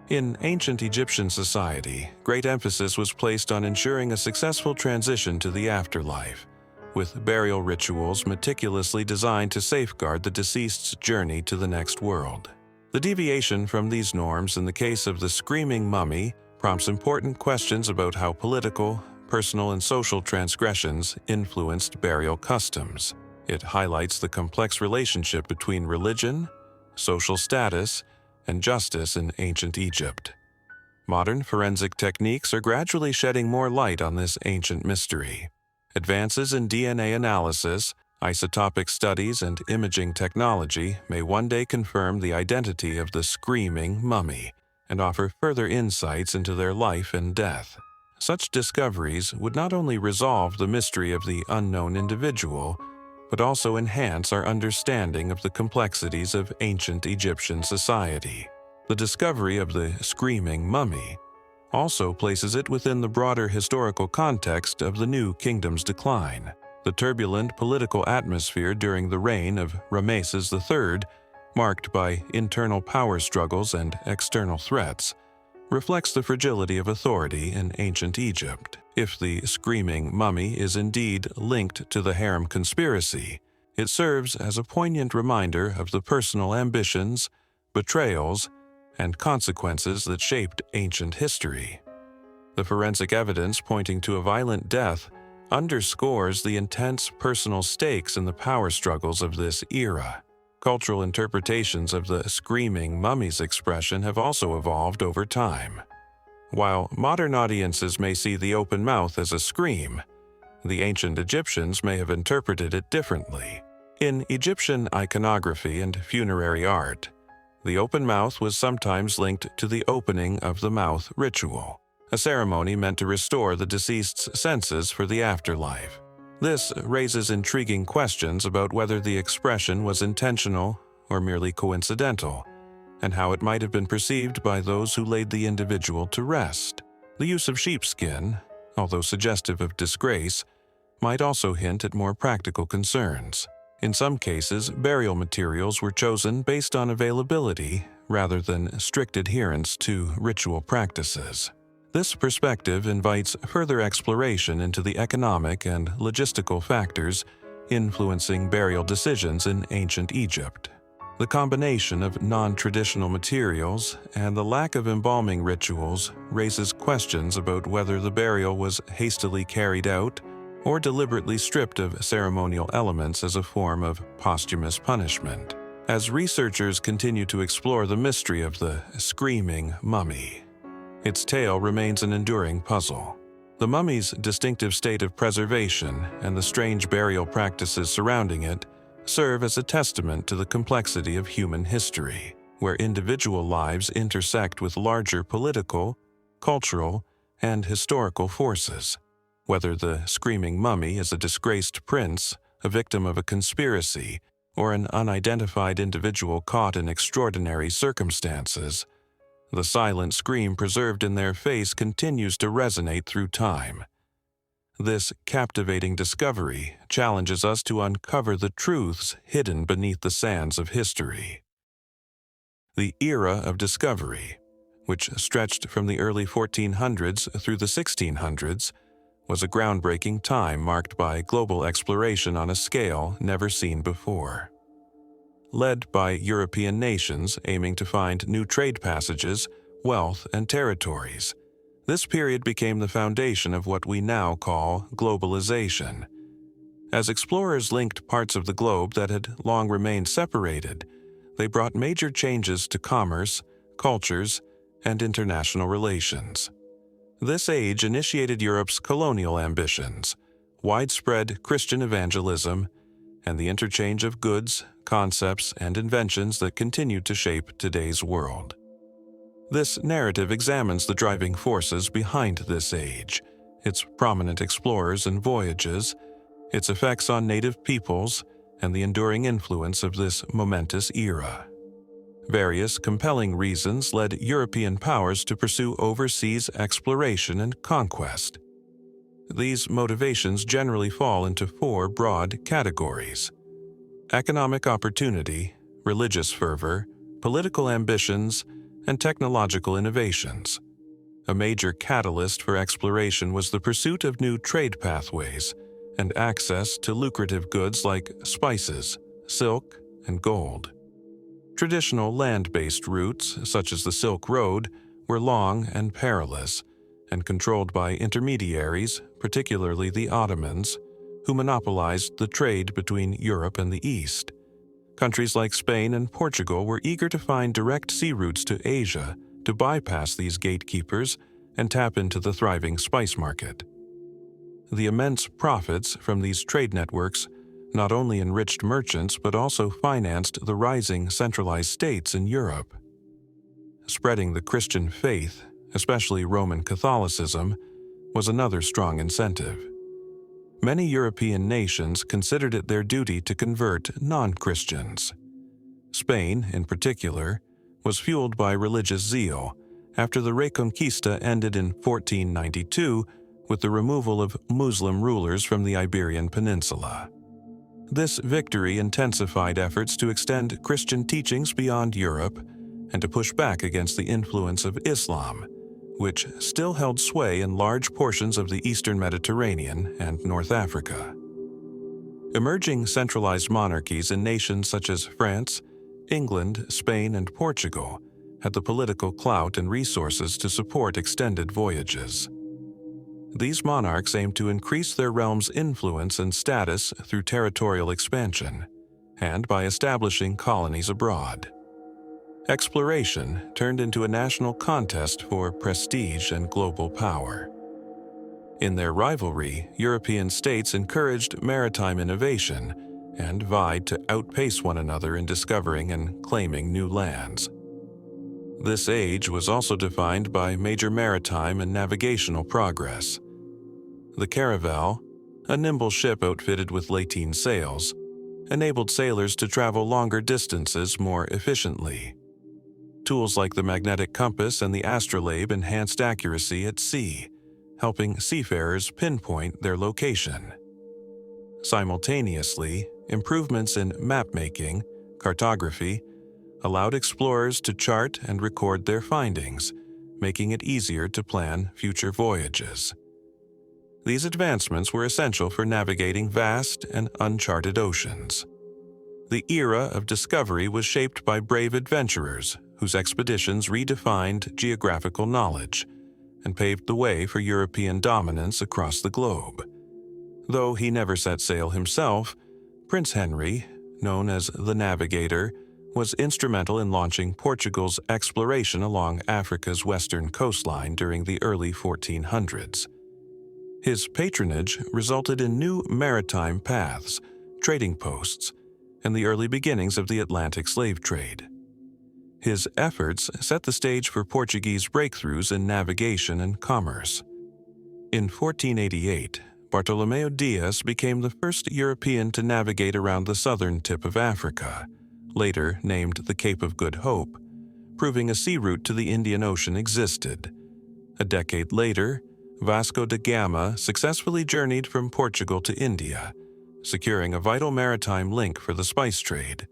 In ancient Egyptian society, great emphasis was placed on ensuring a successful transition to the afterlife, with burial rituals meticulously designed to safeguard the deceased's journey to the next world. The deviation from these norms in the case of the screaming mummy prompts important questions about how political, personal, and social transgressions influenced burial customs. It highlights the complex relationship between religion, social status, and justice in ancient Egypt. Modern forensic techniques are gradually shedding more light on this ancient mystery. Advances in DNA analysis, isotopic studies, and imaging technology may one day confirm the identity of the screaming mummy and offer further insights into their life and death. Such discoveries would not only resolve the mystery of the unknown individual, but also enhance our understanding of the complexities of ancient Egyptian society. The discovery of the screaming mummy also places it within the broader historical context of the New Kingdom's decline. The turbulent political atmosphere during the reign of Ramesses III, marked by internal power struggles and external threats, reflects the fragility of authority in ancient Egypt. If the screaming mummy is indeed linked to the harem conspiracy, it serves as a poignant reminder of the personal ambitions, betrayals, and consequences that shaped ancient history. The forensic evidence pointing to a violent death underscores the intense personal stakes in the power struggles of this era. Cultural interpretations of the screaming mummy's expression have also evolved over time. While modern audiences may see the open mouth as a scream, the ancient Egyptians may have interpreted it differently. In Egyptian iconography and funerary art, the open mouth was sometimes linked to the opening of the mouth ritual, a ceremony meant to restore the deceased's senses for the afterlife. This raises intriguing questions about whether the expression was intentional or merely coincidental, and how it might have been perceived by those who laid the individual to rest. The use of sheepskin, although suggestive of disgrace, might also hint at more practical concerns. In some cases, burial materials were chosen based on availability rather than strict adherence to ritual practices. This perspective invites further exploration into the economic and logistical factors influencing burial decisions in ancient Egypt. The combination of non-traditional materials and the lack of embalming rituals raises questions about whether the burial was hastily carried out or deliberately stripped of ceremonial elements as a form of posthumous punishment. As researchers continue to explore the mystery of the screaming mummy, its tale remains an enduring puzzle. The mummy's distinctive state of preservation and the strange burial practices surrounding it serve as a testament to the complexity of human history, where individual lives intersect with larger political, cultural, and historical forces. Whether the screaming mummy is a disgraced prince, a victim of a conspiracy, or an unidentified individual caught in extraordinary circumstances, the silent scream preserved in their face continues to resonate through time. This captivating discovery challenges us to uncover the truths hidden beneath the sands of history. The era of discovery, which stretched from the early 1400s through the 1600s, was a groundbreaking time marked by global exploration on a scale never seen before. Led by European nations aiming to find new trade passages, wealth, and territories, this period became the foundation of what we now call globalization. As explorers linked parts of the globe that had long remained separated, they brought major changes to commerce, cultures, and international relations. This age initiated Europe's colonial ambitions, widespread Christian evangelism, and the interchange of goods, concepts, and inventions that continued to shape today's world. This narrative examines the driving forces behind this age, its prominent explorers and voyages, its effects on native peoples, and the enduring influence of this momentous era. Various compelling reasons led European powers to pursue overseas exploration and conquest. These motivations generally fall into four broad categories: economic opportunity, religious fervor, political ambitions, and technological innovations. A major catalyst for exploration was the pursuit of new trade pathways and access to lucrative goods like spices, silk, and gold. Traditional land-based routes, such as the Silk Road, were long and perilous, and controlled by intermediaries, particularly the Ottomans, who monopolized the trade between Europe and the East. Countries like Spain and Portugal were eager to find direct sea routes to Asia to bypass these gatekeepers and tap into the thriving spice market. The immense profits from these trade networks not only enriched merchants but also financed the rising centralized states in Europe. Spreading the Christian faith, especially Roman Catholicism, was another strong incentive. Many European nations considered it their duty to convert non-Christians. Spain, in particular, was fueled by religious zeal after the Reconquista ended in 1492 with the removal of Muslim rulers from the Iberian Peninsula. This victory intensified efforts to extend Christian teachings beyond Europe and to push back against the influence of Islam, which still held sway in large portions of the Eastern Mediterranean and North Africa. Emerging centralized monarchies in nations such as France, England, Spain, and Portugal had the political clout and resources to support extended voyages. These monarchs aimed to increase their realm's influence and status through territorial expansion, and by establishing colonies abroad. Exploration turned into a national contest for prestige and global power. In their rivalry, European states encouraged maritime innovation and vied to outpace one another in discovering and claiming new lands. This age was also defined by major maritime and navigational progress. The caravel, a nimble ship outfitted with lateen sails, enabled sailors to travel longer distances more efficiently. Tools like the magnetic compass and the astrolabe enhanced accuracy at sea, helping seafarers pinpoint their location. Simultaneously, improvements in map-making, cartography, allowed explorers to chart and record their findings, making it easier to plan future voyages. These advancements were essential for navigating vast and uncharted oceans. The era of discovery was shaped by brave adventurers whose expeditions redefined geographical knowledge and paved the way for European dominance across the globe. Though he never set sail himself, Prince Henry, known as the Navigator, was instrumental in launching Portugal's exploration along Africa's western coastline during the early 1400s. His patronage resulted in new maritime paths, trading posts, and the early beginnings of the Atlantic slave trade. His efforts set the stage for Portuguese breakthroughs in navigation and commerce. In 1488, Bartolomeu Dias became the first European to navigate around the southern tip of Africa, later named the Cape of Good Hope, proving a sea route to the Indian Ocean existed. A decade later, Vasco da Gama successfully journeyed from Portugal to India, securing a vital maritime link for the spice trade.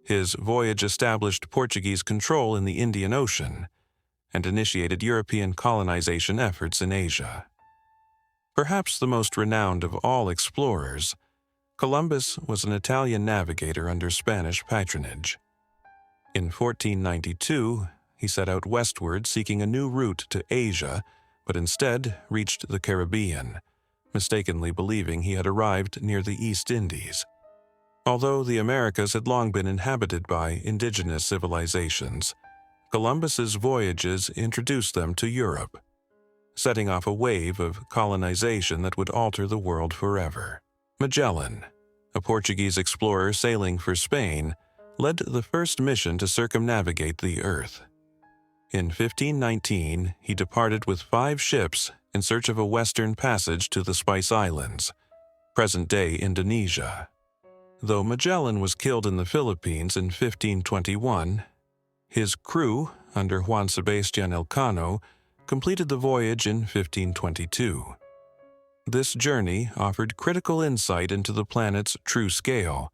His voyage established Portuguese control in the Indian Ocean and initiated European colonization efforts in Asia. Perhaps the most renowned of all explorers, Columbus was an Italian navigator under Spanish patronage. In 1492, he set out westward seeking a new route to Asia, but instead reached the Caribbean, mistakenly believing he had arrived near the East Indies. Although the Americas had long been inhabited by indigenous civilizations, Columbus's voyages introduced them to Europe, setting off a wave of colonization that would alter the world forever. Magellan, a Portuguese explorer sailing for Spain, led the first mission to circumnavigate the Earth. In 1519, he departed with 5 ships in search of a western passage to the Spice Islands, present-day Indonesia. Though Magellan was killed in the Philippines in 1521, his crew, under Juan Sebastian Elcano, completed the voyage in 1522. This journey offered critical insight into the planet's true scale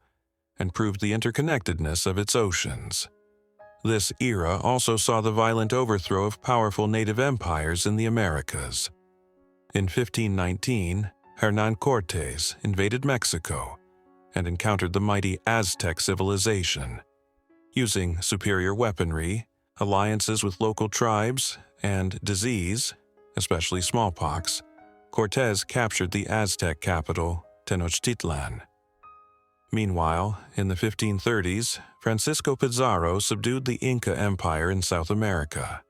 and proved the interconnectedness of its oceans. This era also saw the violent overthrow of powerful native empires in the Americas. In 1519, Hernán Cortés invaded Mexico and encountered the mighty Aztec civilization. Using superior weaponry, alliances with local tribes, and disease, especially smallpox, Cortés captured the Aztec capital, Tenochtitlan. Meanwhile, in the 1530s, Francisco Pizarro subdued the Inca Empire in South America.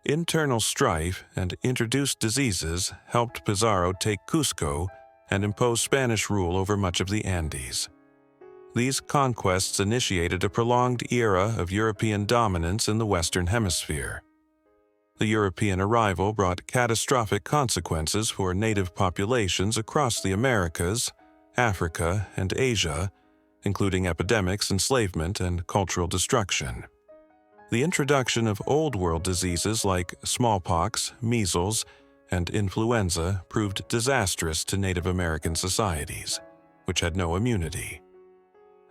Internal strife and introduced diseases helped Pizarro take Cusco and impose Spanish rule over much of the Andes. These conquests initiated a prolonged era of European dominance in the Western Hemisphere. The European arrival brought catastrophic consequences for native populations across the Americas, Africa, and Asia, including epidemics, enslavement, and cultural destruction. The introduction of Old World diseases like smallpox, measles, and influenza proved disastrous to Native American societies, which had no immunity.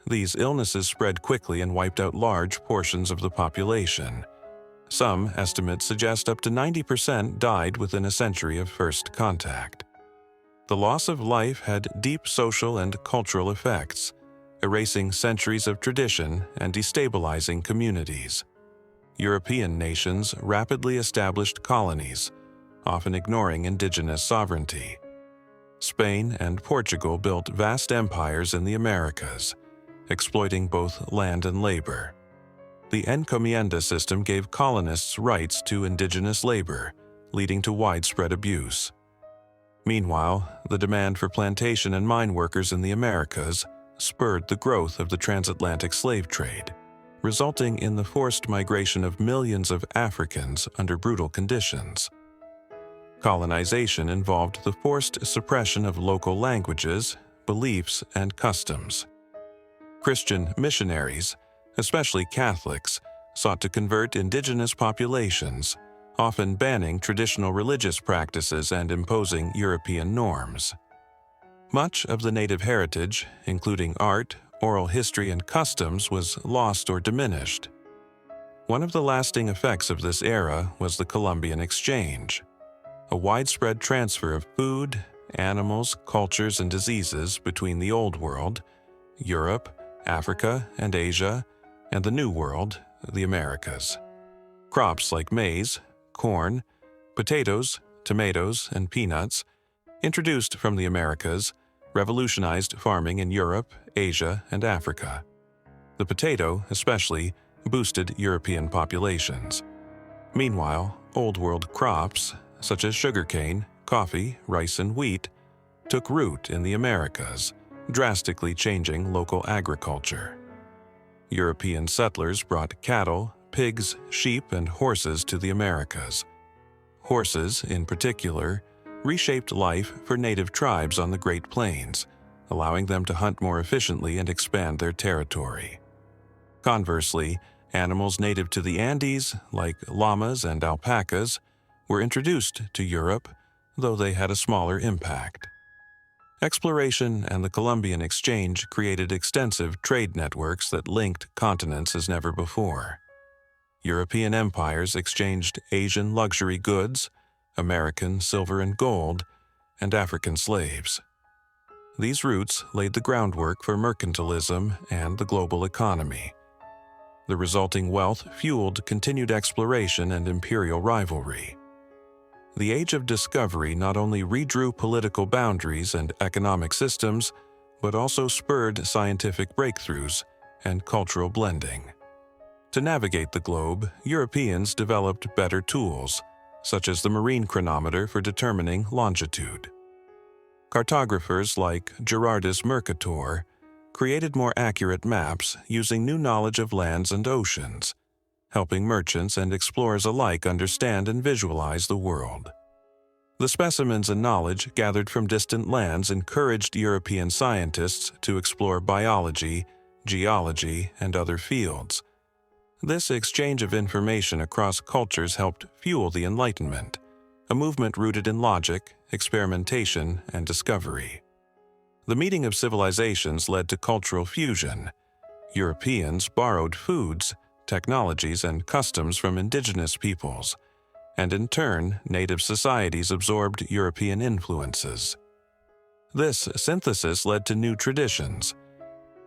These illnesses spread quickly and wiped out large portions of the population. Some estimates suggest up to 90% died within a century of first contact. The loss of life had deep social and cultural effects, erasing centuries of tradition and destabilizing communities. European nations rapidly established colonies, often ignoring indigenous sovereignty. Spain and Portugal built vast empires in the Americas, exploiting both land and labor. The encomienda system gave colonists rights to indigenous labor, leading to widespread abuse. Meanwhile, the demand for plantation and mine workers in the Americas spurred the growth of the transatlantic slave trade, resulting in the forced migration of millions of Africans under brutal conditions. Colonization involved the forced suppression of local languages, beliefs, and customs. Christian missionaries, especially Catholics, sought to convert indigenous populations, often banning traditional religious practices and imposing European norms. Much of the native heritage, including art, oral history, and customs, was lost or diminished. One of the lasting effects of this era was the Columbian Exchange, a widespread transfer of food, animals, cultures, and diseases between the Old World, Europe, Africa, and Asia, and the New World, the Americas. Crops like maize, corn, potatoes, tomatoes, and peanuts, introduced from the Americas, revolutionized farming in Europe, Asia, and Africa. The potato, especially, boosted European populations. Meanwhile, Old World crops, such as sugarcane, coffee, rice, and wheat, took root in the Americas, drastically changing local agriculture. European settlers brought cattle, pigs, sheep, and horses to the Americas. Horses, in particular, reshaped life for native tribes on the Great Plains, allowing them to hunt more efficiently and expand their territory. Conversely, animals native to the Andes, like llamas and alpacas, were introduced to Europe, though they had a smaller impact. Exploration and the Columbian Exchange created extensive trade networks that linked continents as never before. European empires exchanged Asian luxury goods, American silver and gold, and African slaves. These routes laid the groundwork for mercantilism and the global economy. The resulting wealth fueled continued exploration and imperial rivalry. The Age of Discovery not only redrew political boundaries and economic systems, but also spurred scientific breakthroughs and cultural blending. To navigate the globe, Europeans developed better tools, such as the marine chronometer for determining longitude. Cartographers like Gerardus Mercator created more accurate maps using new knowledge of lands and oceans, helping merchants and explorers alike understand and visualize the world. The specimens and knowledge gathered from distant lands encouraged European scientists to explore biology, geology, and other fields. This exchange of information across cultures helped fuel the Enlightenment, a movement rooted in logic, experimentation, and discovery. The meeting of civilizations led to cultural fusion. Europeans borrowed foods, technologies, and customs from indigenous peoples, and in turn, native societies absorbed European influences. This synthesis led to new traditions,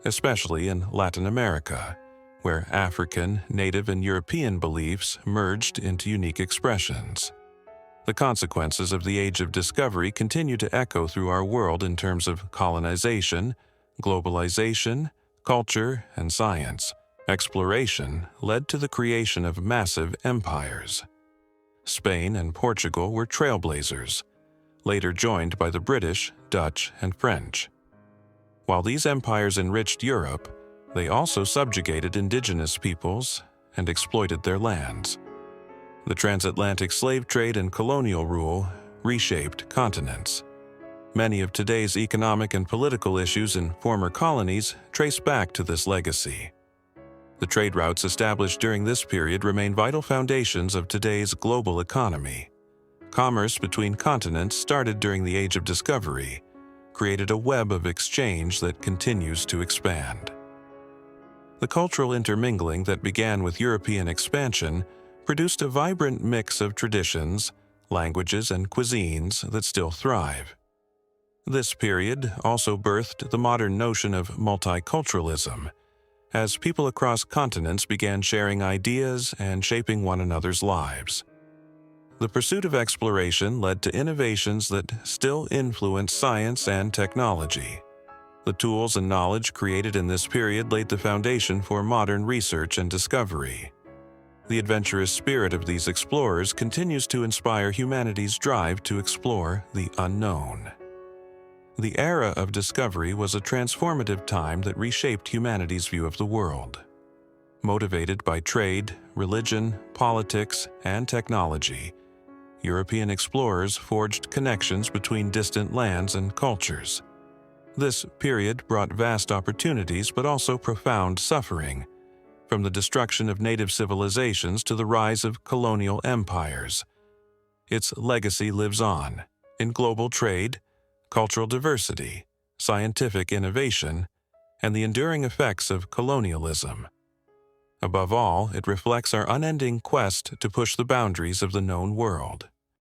especially in Latin America, where African, native, and European beliefs merged into unique expressions. The consequences of the Age of Discovery continue to echo through our world in terms of colonization, globalization, culture, and science. Exploration led to the creation of massive empires. Spain and Portugal were trailblazers, later joined by the British, Dutch, and French. While these empires enriched Europe, they also subjugated indigenous peoples and exploited their lands. The transatlantic slave trade and colonial rule reshaped continents. Many of today's economic and political issues in former colonies trace back to this legacy. The trade routes established during this period remain vital foundations of today's global economy. Commerce between continents started during the Age of Discovery, created a web of exchange that continues to expand. The cultural intermingling that began with European expansion produced a vibrant mix of traditions, languages, and cuisines that still thrive. This period also birthed the modern notion of multiculturalism, as people across continents began sharing ideas and shaping one another's lives. The pursuit of exploration led to innovations that still influence science and technology. The tools and knowledge created in this period laid the foundation for modern research and discovery. The adventurous spirit of these explorers continues to inspire humanity's drive to explore the unknown. The era of discovery was a transformative time that reshaped humanity's view of the world. Motivated by trade, religion, politics, and technology, European explorers forged connections between distant lands and cultures. This period brought vast opportunities but also profound suffering, from the destruction of native civilizations to the rise of colonial empires. Its legacy lives on in global trade, cultural diversity, scientific innovation, and the enduring effects of colonialism. Above all, it reflects our unending quest to push the boundaries of the known world.